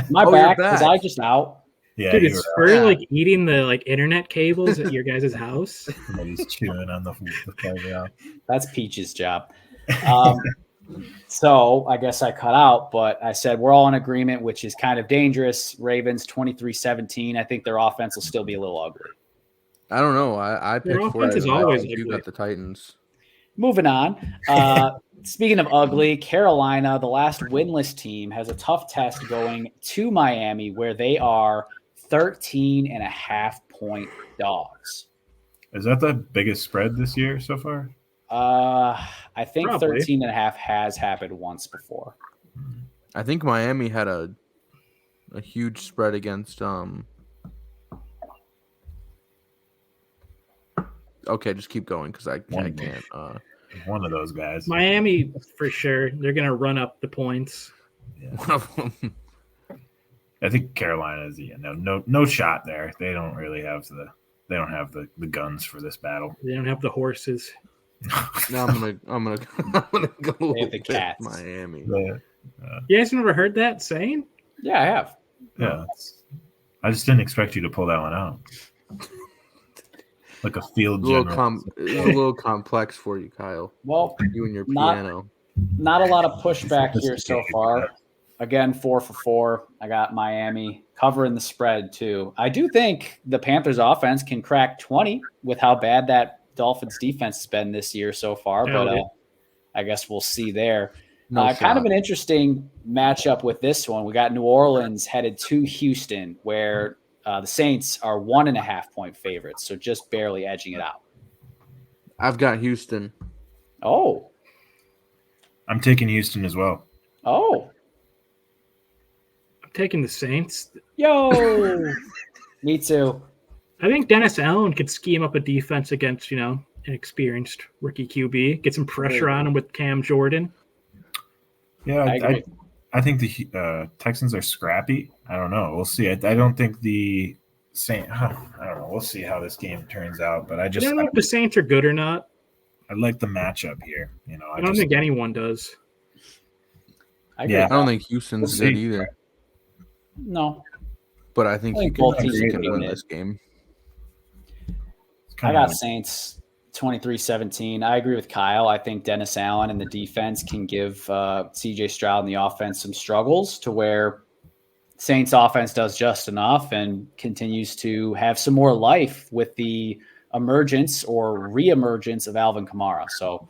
My Oh, you're back. Was back. I just out? Yeah, Dude, you is were Spur like eating the like internet cables at your guys' house? right. He's chewing on the playground. That's Peach's job. So I guess I cut out, but I said we're all in agreement, which is kind of dangerous. Ravens 23-17. I think their offense will still be a little ugly. I don't know. I Their picked for offense is you. I always think you ugly. got the Titans. Moving on. Speaking of ugly, Carolina, the last winless team, has a tough test going to Miami where they are 13.5 point dogs. Is that the biggest spread this year so far? I think Probably. 13.5 has happened once before. I think Miami had a huge spread against Okay, just keep going because I can't. One of those guys. Miami for sure. They're gonna run up the points. One of them. I think Carolina is no shot there. They don't really have the guns for this battle. They don't have the horses. No, I'm gonna go They have the with cats. Miami. You guys never heard that saying? Yeah, I have. Yeah, I just didn't expect you to pull that one out. Like a field general. It's a little complex for you, Kyle. Well, You and your piano. not a lot of pushback here so far. Again, 4 for 4. I got Miami covering the spread too. I do think the Panthers offense can crack 20 with how bad that Dolphins defense has been this year so far, but I guess we'll see there. Kind of an interesting matchup with this one. We got New Orleans headed to Houston, where the Saints are 1.5 point favorites, so just barely edging it out. I've got Houston. Oh. I'm taking Houston as well. Oh. I'm taking the Saints. Yo. Me too. I think Dennis Allen could scheme up a defense against, an experienced rookie QB. Get some pressure on him with Cam Jordan. Yeah, I think the Texans are scrappy. I don't know. We'll see. I don't think the Saints. I don't know. We'll see how this game turns out. But I don't know if the Saints are good or not. I like the matchup here. I don't think anyone does. I don't think Houston's good either. No. But I think both teams teams can can win win this game. I got Saints 23-17. I agree with Kyle. I think Dennis Allen and the defense can give CJ Stroud and the offense some struggles to where Saints offense does just enough and continues to have some more life with the emergence or reemergence of Alvin Kamara. So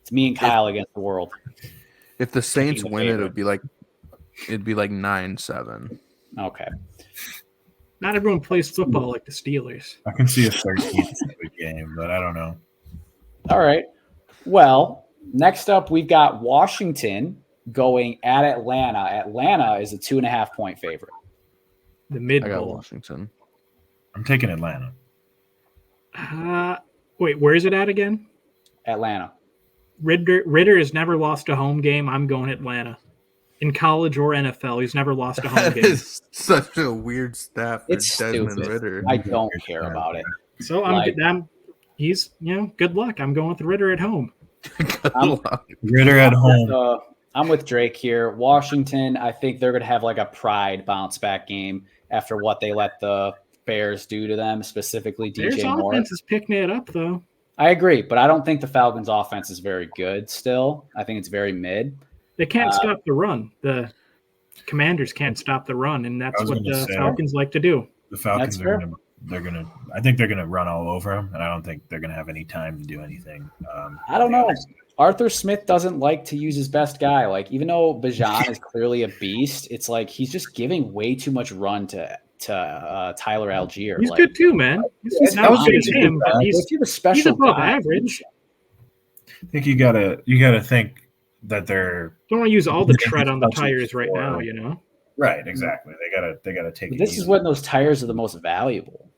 it's me and Kyle against the world. If the Saints win it, it'd be like 9-7. Okay. Not everyone plays football like the Steelers. I can see a 13th game, but I don't know. All right. Well, next up, we've got Washington going at Atlanta. Atlanta is a 2.5 point favorite. The mid I got bowl. Washington. I'm taking Atlanta. Wait, where is it at again? Atlanta. Ritter has never lost a home game. I'm going Atlanta. In college or NFL, he's never lost a home game. Is such a weird stat for It's Desmond stupid. Ritter. I don't care about it. So he's good luck. I'm going with Ritter at home. Ritter at home. I'm with Drake here. Washington, I think they're going to have like a pride bounce back game after what they let the Bears do to them, specifically DJ Bears Moore. offense is picking it up, though. I agree, but I don't think the Falcons' offense is very good still. I think it's very mid. They can't stop the run. The Commanders can't stop the run, and that's what the Falcons like to do. The Falcons I think they're gonna run all over them, and I don't think they're gonna have any time to do anything. I don't know. Arthur Smith doesn't like to use his best guy. Like, even though Bijan is clearly a beast, it's like he's just giving way too much run to Tyler Algier. He's good too, man. He's not as good as him, but he's above average. I think you gotta think that they're don't want to use all the tread on the tires right now. Right, exactly. They gotta take. This is when those tires are the most valuable.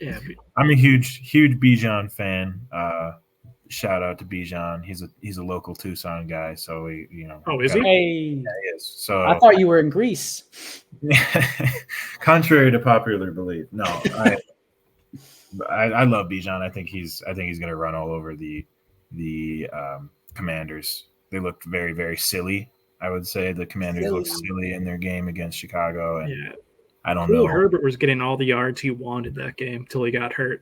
Yeah, I'm a huge Bijan fan. Shout out to Bijan. He's a local Tucson guy, so Oh, is he? Hey, yeah, he is. So I thought you were in Greece. Contrary to popular belief, no. I love Bijan. I think he's gonna run all over the Commanders. They looked very, very silly. I would say the Commanders looked silly in their game against Chicago, and I don't know. Herbert was getting all the yards he wanted that game until he got hurt.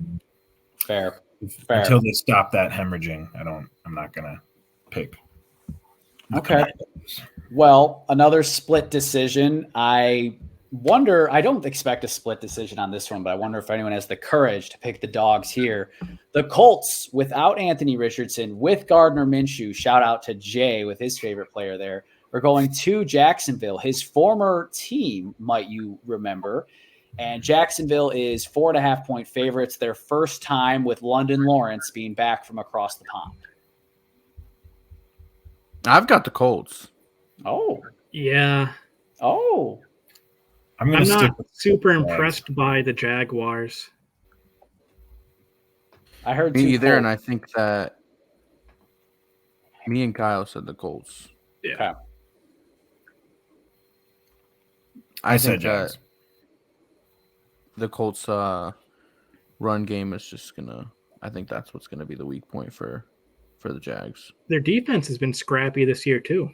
Fair. Until they stop that hemorrhaging, I'm not gonna pick. Okay. Well, another split decision. I don't expect a split decision on this one, but I wonder if anyone has the courage to pick the dogs here. The Colts, without Anthony Richardson, with Gardner Minshew, shout out to Jay with his favorite player there, are going to Jacksonville, his former team, might you remember. And Jacksonville is 4.5-point favorites. Their first time with London Lawrence being back from across the pond. I've got the Colts. Oh. Yeah. Oh. I'm not super impressed by the Jaguars. I heard me either, Colts. and I think that me and Kyle said the Colts. Yeah. Okay. I said think that Jags. the Colts run game is just gonna. I think that's what's gonna be the weak point for the Jags. Their defense has been scrappy this year too.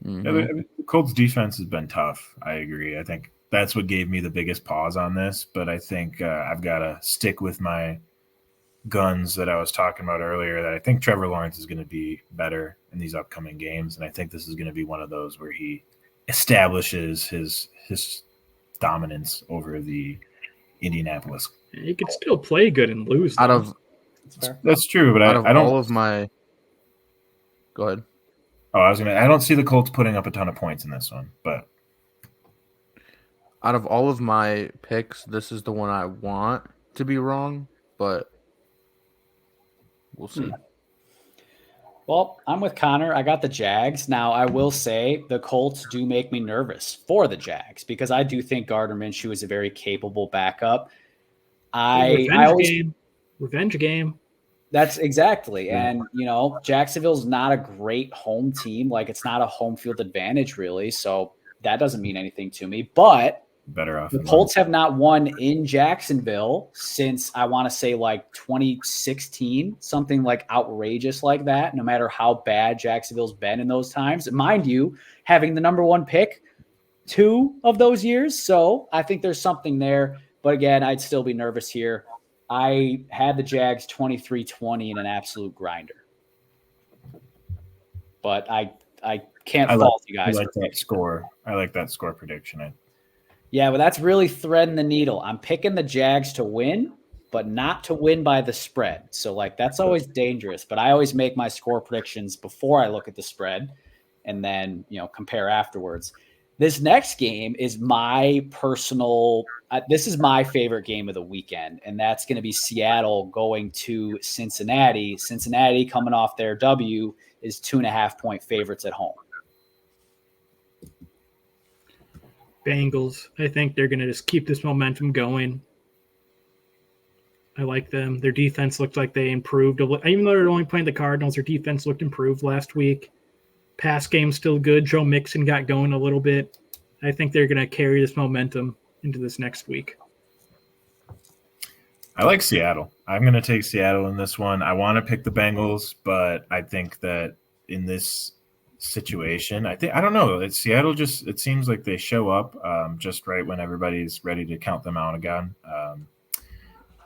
Mhm. Yeah, the Colts defense has been tough. I agree. I think that's what gave me the biggest pause on this. But I think I've got to stick with my guns that I was talking about earlier, that I think Trevor Lawrence is going to be better in these upcoming games. And I think this is going to be one of those where he establishes his dominance over the Indianapolis. He could still play good and lose. Out though. of That's true, but I don't. all of my, go ahead. Oh, I don't see the Colts putting up a ton of points in this one, but Out of all of my picks, this is the one I want to be wrong, but we'll see. Well, I'm with Connor. I got the Jags. Now, I will say the Colts do make me nervous for the Jags because I do think Gardner Minshew is a very capable backup. Revenge game. That's exactly. And, Jacksonville's not a great home team. Like, it's not a home field advantage, really. So that doesn't mean anything to me. But better off. the Colts have not won in Jacksonville since, I want to say, like 2016, something like outrageous like that, no matter how bad Jacksonville's been in those times. Mind you, having the number one pick 2 of those years. So I think there's something there. But again, I'd still be nervous here. I had the Jags 23-20 in an absolute grinder. But I can't fault you guys. I like that score. I like that score prediction. Yeah, but that's really threading the needle. I'm picking the Jags to win, but not to win by the spread. So, that's always dangerous. But I always make my score predictions before I look at the spread and then, compare afterwards. This next game is my personal this is my favorite game of the weekend, and that's going to be Seattle going to Cincinnati. Cincinnati, coming off their W, is 2.5-point favorites at home. Bengals. I think they're going to just keep this momentum going. I like them. Their defense looked like they improved. Even though they're only playing the Cardinals, their defense looked improved last week. Pass game's still good. Joe Mixon got going a little bit. I think they're going to carry this momentum into this next week. I like Seattle. I'm going to take Seattle in this one. I want to pick the Bengals, but I think that in this situation, I don't know. Seattle it seems like they show up just right when everybody's ready to count them out again.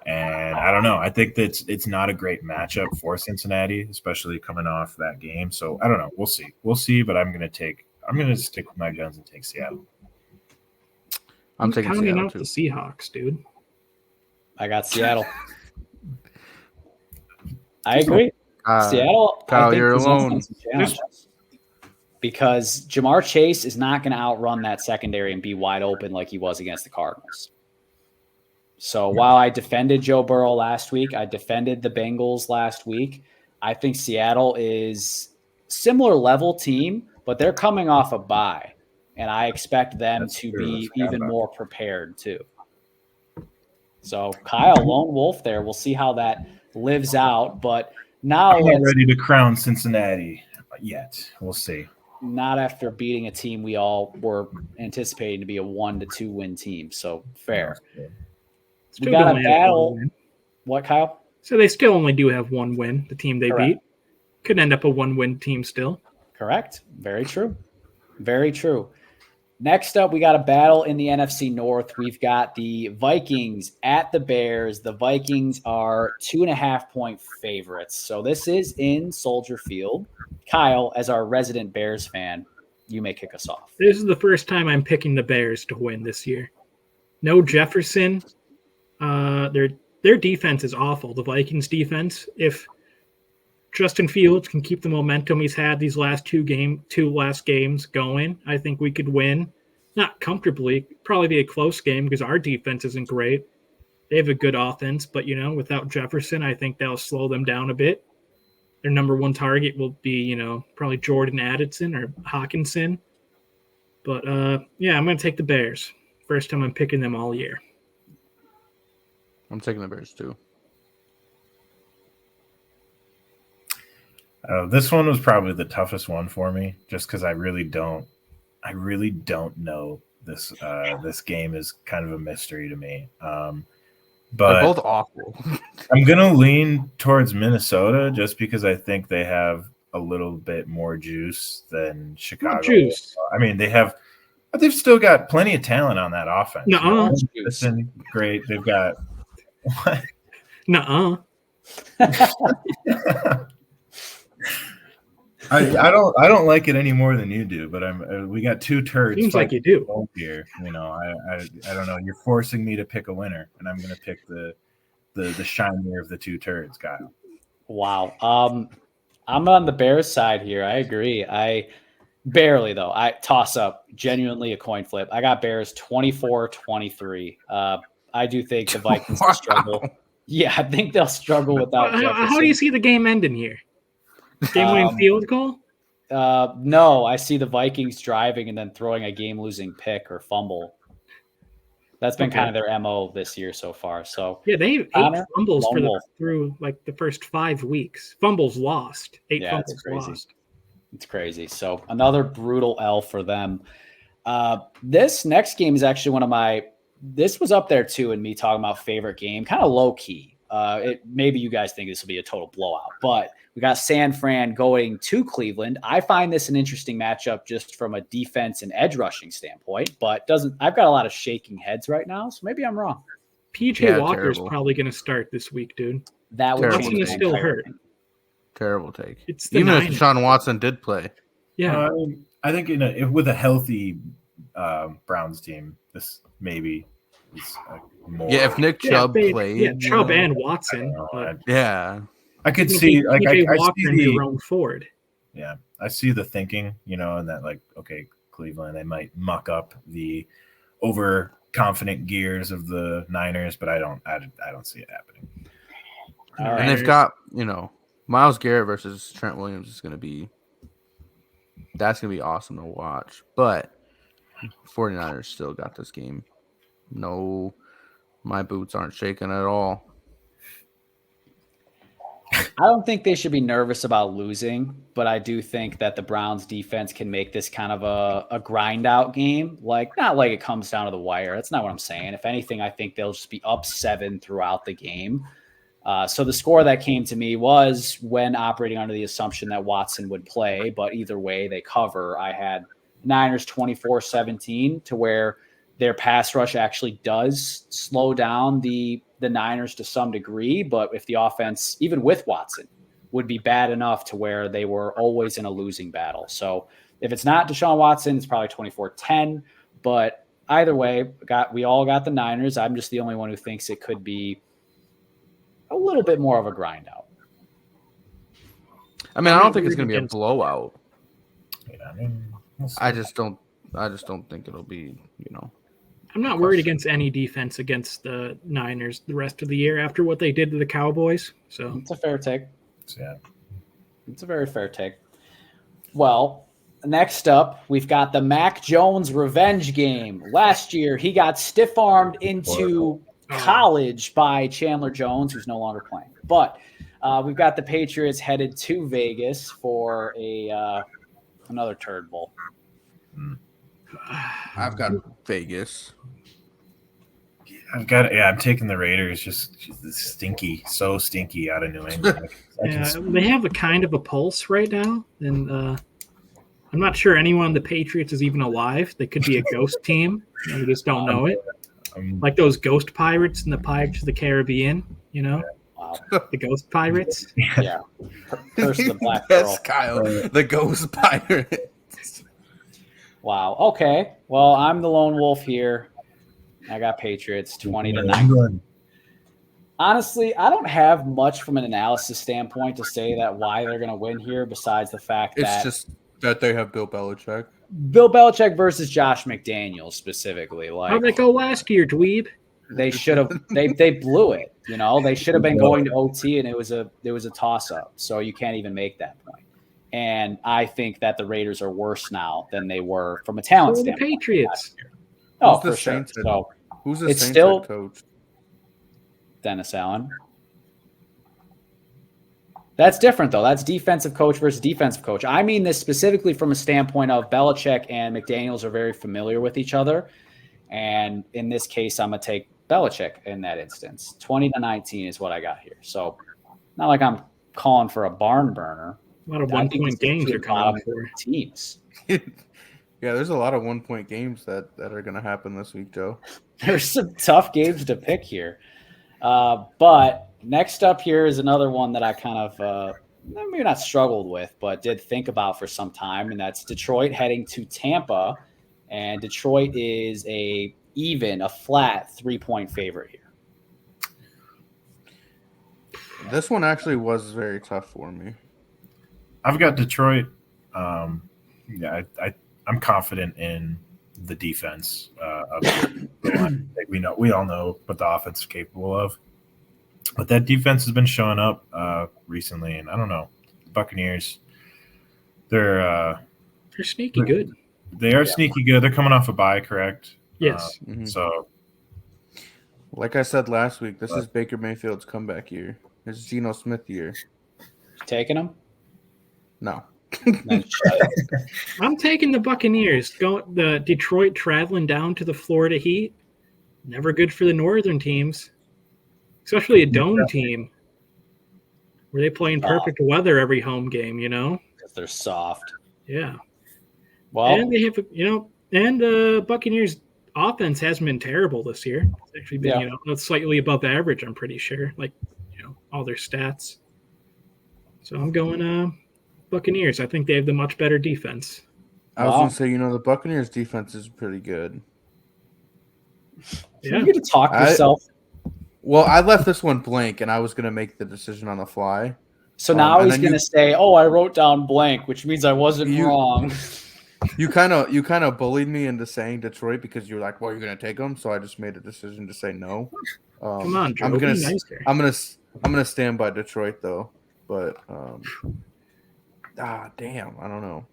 And I don't know. I think that it's not a great matchup for Cincinnati, especially coming off that game. So I don't know. We'll see. But I'm going to stick with my guns and take Seattle. I'm taking counting Seattle out too. the Seahawks, dude. I got Seattle. I agree. Seattle, Kyle, I think, you're presents alone. some challenges because Jamar Chase is not going to outrun that secondary and be wide open like he was against the Cardinals. So while I defended Joe Burrow last week, I defended the Bengals last week. I think Seattle is similar level team, but they're coming off a bye, and I expect them to be even more prepared too. So Kyle, lone wolf there. We'll see how that lives out. But now I'm not ready to crown Cincinnati yet. We'll see. Not after beating a team we all were anticipating to be a 1-2 win team. So fair. We got a battle. What, Kyle? So they still only do have one win, the team they Correct. beat. Could end up a one-win team still. Correct. Very true. Very true. Next up, we got a battle in the NFC North. We've got the Vikings at the Bears. The Vikings are 2.5-point favorites. So this is in Soldier Field. Kyle, as our resident Bears fan, you may kick us off. This is the first time I'm picking the Bears to win this year. No Jefferson. Their defense is awful. The Vikings defense. If Justin Fields can keep the momentum he's had these last two last games going, I think we could win. not comfortably. Probably be a close game because our defense isn't great. They have a good offense, but without Jefferson, I think that'll slow them down a bit. Their number one target will be, probably Jordan Addison or Hawkinson. But yeah, I'm gonna take the Bears. First time I'm picking them all year. I'm taking the Bears too. This one was probably the toughest one for me, just because I really don't know this. This game is kind of a mystery to me. But they're both awful. I'm gonna lean towards Minnesota just because I think they have a little bit more juice than Chicago. What juice? I mean, they've still got plenty of talent on that offense. Nuh-uh. Listen, great. They've got what? Nuh-uh. I don't like it any more than you do, but we got two turds. Seems like you do here. I don't know. You're forcing me to pick a winner, and I'm going to pick the shinier of the two turds, Kyle. Wow. I'm on the Bears side here. I agree. I barely though. I toss up genuinely a coin flip. I got Bears 24-23. I do think the Vikings will struggle. Yeah, I think they'll struggle without Jefferson. How do you see the game ending here? Game-winning field goal? No, I see the Vikings driving and then throwing a game-losing pick or fumble. That's been kind of their MO this year so far. So yeah, they have 8 fumbles through like the first 5 weeks. Fumbles lost. 8 fumbles it's crazy. lost. It's crazy. So another brutal L for them. This next game is actually one of my. This was up there too in me talking about favorite game, kind of low key. Maybe you guys think this will be a total blowout, but we got San Fran going to Cleveland. I find this an interesting matchup just from a defense and edge rushing standpoint, but I've got a lot of shaking heads right now, so maybe I'm wrong. PJ Walker's probably going to start this week, dude. That would Watson is still hurt. Terrible take. Even if Deshaun Watson did play. Yeah. I think with a healthy Browns team, this maybe is more. Yeah, if Nick Chubb played. Yeah, Chubb and Watson. I could see PJ I Walker see and Jerome Ford. Yeah, I see the thinking, and that okay, Cleveland, they might muck up the overconfident gears of the Niners, but I don't see it happening. All right. And they've got, Myles Garrett versus Trent Williams is that's going to be awesome to watch. But 49ers still got this game. No, my boots aren't shaking at all. I don't think they should be nervous about losing, but I do think that the Browns defense can make this kind of a grind out game. Not like it comes down to the wire. That's not what I'm saying. If anything, I think they'll just be up 7 throughout the game. So the score that came to me was when operating under the assumption that Watson would play, but either way they cover. I had Niners 24-17 to where their pass rush actually does slow down the Niners to some degree, but if the offense, even with Watson, would be bad enough to where they were always in a losing battle. So if it's not Deshaun Watson, it's probably 24-10, but either way, we all got the Niners. I'm just the only one who thinks it could be a little bit more of a grind out. I mean, I don't think it's going to be a blowout. Yeah, I just don't think it'll be, I'm not worried against any defense against the Niners the rest of the year after what they did to the Cowboys. So it's a fair take. Yeah. It's a very fair take. Well, next up, we've got the Mac Jones revenge game. Last year, he got stiff-armed into college by Chandler Jones, who's no longer playing. But we've got the Patriots headed to Vegas for another turd bowl. I've got Vegas. I'm taking the Raiders. Just so stinky out of New England. They have a kind of a pulse right now, and I'm not sure anyone on the Patriots is even alive. They could be a ghost team. We just don't know it. Like those ghost pirates in the Pirates of the Caribbean, Wow. The ghost pirates. Yeah. Curse of the Black Yes, Pearl. Kyle, the ghost pirate. Wow. Okay. Well, I'm the lone wolf here. I got Patriots 20-9. Honestly, I don't have much from an analysis standpoint to say that why they're going to win here, besides the fact that it's just that they have Bill Belichick. Bill Belichick versus Josh McDaniels specifically. How'd Like that go last year, dweeb? they should have, they blew it. You know, they should have been going to OT, and it was a toss up. So you can't even make that point. And I think that the Raiders are worse now than they were from a talent So the standpoint. Patriots. Oh, Who's the for sure. Saints head- So Who's the It's Saints still- head coach? Dennis Allen. That's different, though. That's defensive coach versus defensive coach. I mean this specifically from a standpoint of Belichick and McDaniels are very familiar with each other. And in this case, I'm going to take Belichick in that instance. 20-19 is what I got here. So not like I'm calling for a barn burner. A lot of I think 1-point these games two are coming bottom for. teams. Yeah, there's a lot of 1-point games that are going to happen this week, Joe. There's some tough games to pick here. But next up here is another one that I kind of maybe not struggled with, but did think about for some time, and that's Detroit heading to Tampa. And Detroit is a flat 3-point favorite here. This one actually was very tough for me. I've got Detroit. I'm confident in the defense of the line. Like we all know what the offense is capable of, but that defense has been showing up recently, and I don't know. The Buccaneers, they're sneaky good. They are sneaky good. They're coming off a bye, correct? Yes. So, Like I said last week, this is Baker Mayfield's comeback year. It's Geno Smith year. Taking them? No. I'm taking the Buccaneers. The Detroit traveling down to the Florida Heat. Never good for the northern teams, especially a dome team where they play in perfect weather every home game, you know? Because they're soft. Yeah. Well, And they have, and Buccaneers offense hasn't been terrible this year. It's actually been, slightly above average, I'm pretty sure, like, all their stats. So I'm going Buccaneers. I think they have the much better defense. I was going to say, the Buccaneers defense is pretty good. Yeah. You get to talk yourself. Well, I left this one blank, and I was going to make the decision on the fly. So now he's going to say, I wrote down blank, which means I wasn't wrong. You kind of bullied me into saying Detroit because you were like, well, you're going to take them. So I just made a decision to say no. Come on, Joe. I'm gonna stand by Detroit though, but damn, I don't know.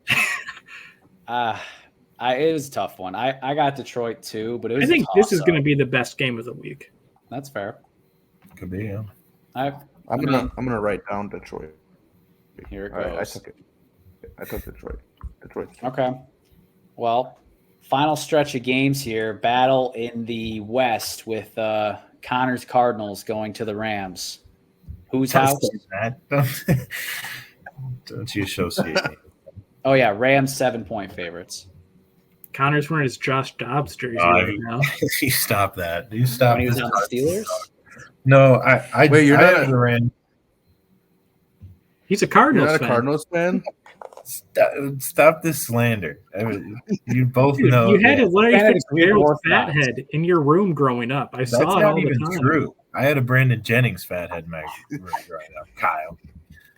It was a tough one. I got Detroit too, but I think this is going to be the best game of the week. That's fair. Could be. Yeah. I'm gonna write down Detroit. Here it goes. Right, I took it. I took Detroit. Okay. Well, final stretch of games here. Battle in the West with Connor's Cardinals going to the Rams. Whose house? Don't you associate me. Oh, yeah. Rams 7-point favorites. Connor's wearing his Josh Dobbs jersey right now. You stop that. You stop. When he was on the Steelers? No, Wait, you're not a Rams. He's a Cardinals fan. fan. Cardinals fan? Stop this slander. You both know. You had a Larry Fitzgerald fathead in your room growing up. I saw it all the time. True. I had a Brandon Jennings fathead in my room growing up. Kyle.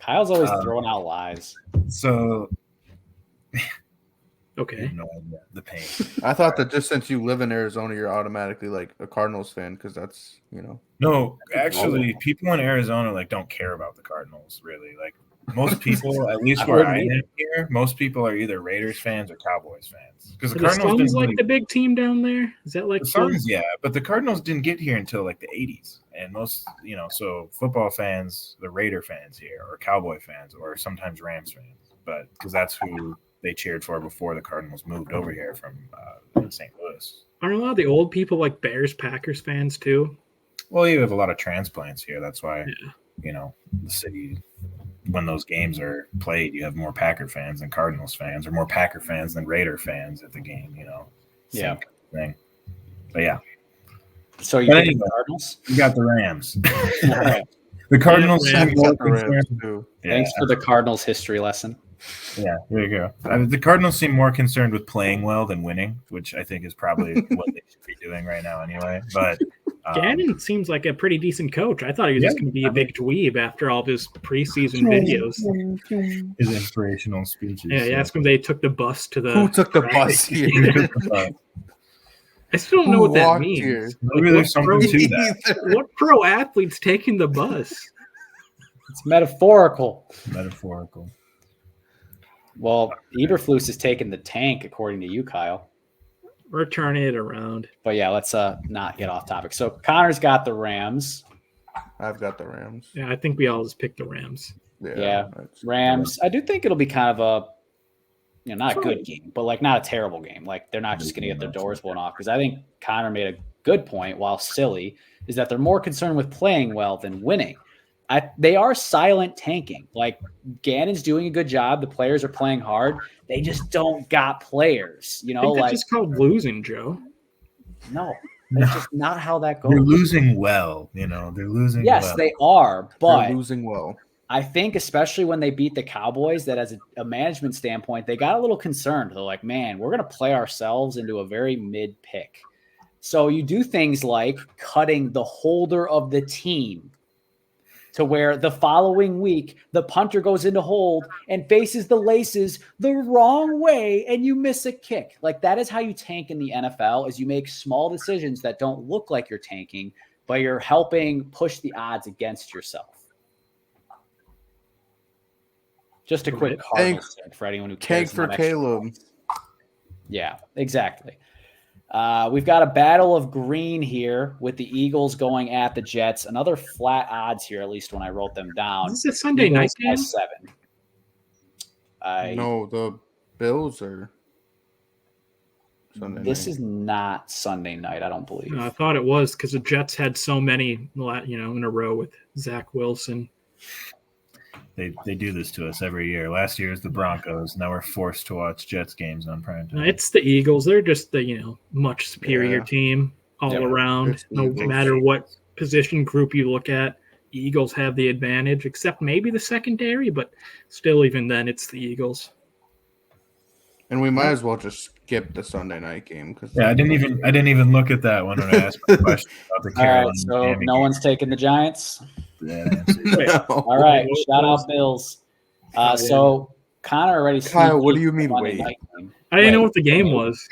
Kyle's always throwing out lies. So, okay. The pain. I thought that just since you live in Arizona, you're automatically like a Cardinals fan because that's No, actually, people in Arizona don't care about the Cardinals really. Like most people, at least where I am here, most people are either Raiders fans or Cowboys fans because the Cardinals didn't like the big team down there. Is that like the Suns? Yeah, but the Cardinals didn't get here until the 80s, and most so football fans, the Raider fans here, or Cowboy fans, or sometimes Rams fans, but because that's who they cheered for before the Cardinals moved over here from St. Louis. Aren't a lot of the old people like Bears, Packers fans too? Well, you have a lot of transplants here. That's why the city. When those games are played, you have more Packer fans than Cardinals fans, or more Packer fans than Raider fans at the game. Same thing. But yeah. So you got the Cardinals? You got the Rams. All right. The Cardinals. too. Thanks for the Cardinals history lesson. Yeah, there you go. The Cardinals seem more concerned with playing well than winning, which I think is probably what they should be doing right now anyway. But Gannon seems like a pretty decent coach. I thought he was just going to be a big dweeb after all of his preseason videos. His inspirational speeches. Yeah, you ask him they took the bus to the... Who took the bus here? I still don't know what that means. Here? Maybe there's something to that. What pro athlete's taking the bus? It's metaphorical. Metaphorical. Well, Eberflus is taking the tank, according to you, Kyle. We're turning it around. But yeah, let's not get off topic. So Connor's got the Rams. I've got the Rams. Yeah, I think we all just picked the Rams. Yeah, Rams. I do think it'll be kind of a, not a good game, but like not a terrible game. Like they're not just going to get their doors blown off, because I think Connor made a good point, while silly, is that they're more concerned with playing well than winning. They are silent tanking. Like Gannon's doing a good job. The players are playing hard. They just don't got players. I think that's just called losing, Joe. No, that's just not how that goes. They're losing well. They're losing. Yes, well. they are, but they're losing well. I think especially when they beat the Cowboys, that as a management standpoint, they got a little concerned. They're like, man, we're going to play ourselves into a very mid pick. So you do things like cutting the holder of the team to where the following week, the punter goes into hold and faces the laces the wrong way and you miss a kick. Like that is how you tank in the NFL, is you make small decisions that don't look like you're tanking, but you're helping push the odds against yourself. Just a quick Cardinals tip for anyone who cares. Tank for Caleb. Yeah, exactly. We've got a battle of green here with the Eagles going at the Jets. Another flat odds here, at least when I wrote them down. Is this a Sunday night game? 7. No, the Bills are Sunday night. This is not Sunday night, I don't believe. No, I thought it was because the Jets had so many, in a row with Zach Wilson. They do this to us every year. Last year was the Broncos. Now we're forced to watch Jets games on prime time. It's the Eagles. They're just the much superior team all around. No matter what position group you look at, Eagles have the advantage, except maybe the secondary, but still, even then, it's the Eagles. And we might as well just skip the Sunday night game because I didn't even look at that one when I asked the question about the Carolina. All right, so no one's taking the Giants. Yeah. All right, shout out Bills. So Connor already. Kyle, what do you mean? Wait, I didn't know what the game was.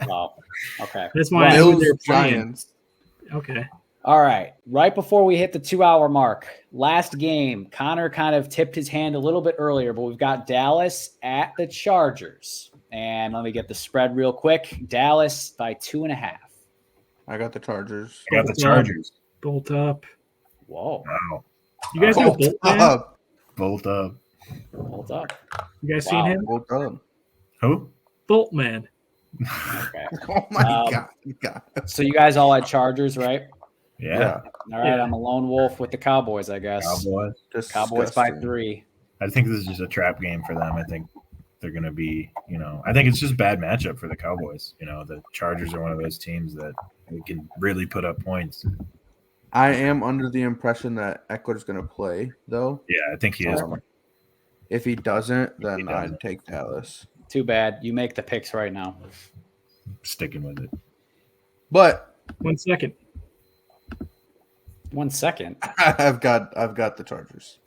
Oh, okay. That's why Bills Giants. Okay. All right. Right before we hit the 2-hour mark, last game, Connor kind of tipped his hand a little bit earlier, but we've got Dallas at the Chargers. And let me get the spread real quick. Dallas by 2.5. I got the Chargers. I got the Chargers. Bolt up. Whoa. Wow. You guys know Bolt up. Bolt up. Bolt up. You guys seen him? Bolt up. Who? Bolt Man. Okay. Oh my God. So you guys all had Chargers, right? Yeah. All right. I'm a lone wolf with the Cowboys, I guess. Cowboys by 3. I think this is just a trap game for them. I think they're going to be, I think it's just a bad matchup for the Cowboys. The Chargers are one of those teams that can really put up points. I am under the impression that Eckler's going to play, though. Yeah, I think he is. If he doesn't, then I'd take Dallas. Too bad. You make the picks right now. Sticking with it. But 1 second. 1 second. I've got the Chargers.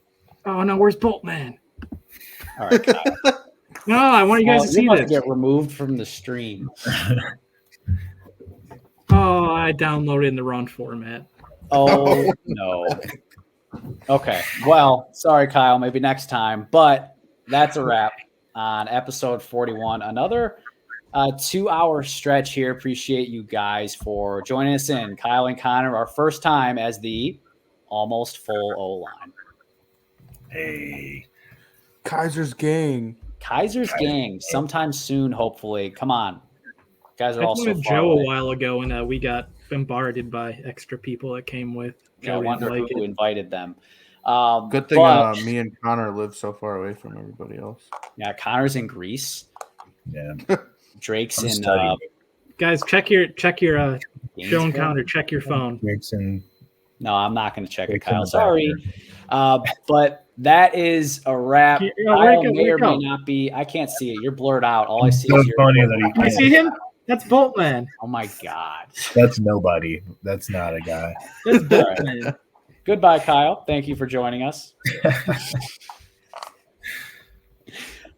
Oh no, where's Bolt Man? All right, Kyle. No, I want you guys to see this. Get removed from the stream. Oh, I downloaded in the wrong format. Oh no. Okay. Well, sorry, Kyle. Maybe next time. But that's a wrap on episode 41. Another 2-hour stretch here. Appreciate you guys for joining us in. Kyle and Connor, our first time as the almost full O-line. Hey. Kaiser's gang. Sometime soon, hopefully. Come on. You guys are I also wanted Joe a while ago, and we got bombarded by extra people that came with. I wonder who invited them. Good thing me and Connor live so far away from everybody else. Yeah, Connor's in Greece. Yeah. Drake's in. Guys, check your show encounter. Check your phone. Drake's in. No, I'm not going to check it, Kyle. Sorry. But that is a wrap. Kyle may or may not be. I can't see it. You're blurred out. All I see is your. Funny that I see him. That's Boltman. Oh my God. That's nobody. That's not a guy. That's Boltman. Goodbye, Kyle. Thank you for joining us.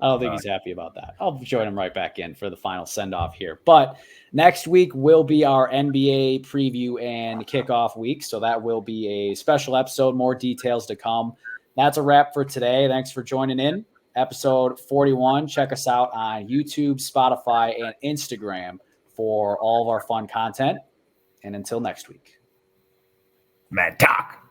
I don't think he's happy about that. I'll join him right back in for the final send-off here. But next week will be our NBA preview and kickoff week. So that will be a special episode, more details to come. That's a wrap for today. Thanks for joining in. Episode 41. Check us out on YouTube, Spotify, and Instagram for all of our fun content. And until next week. Mad Talk.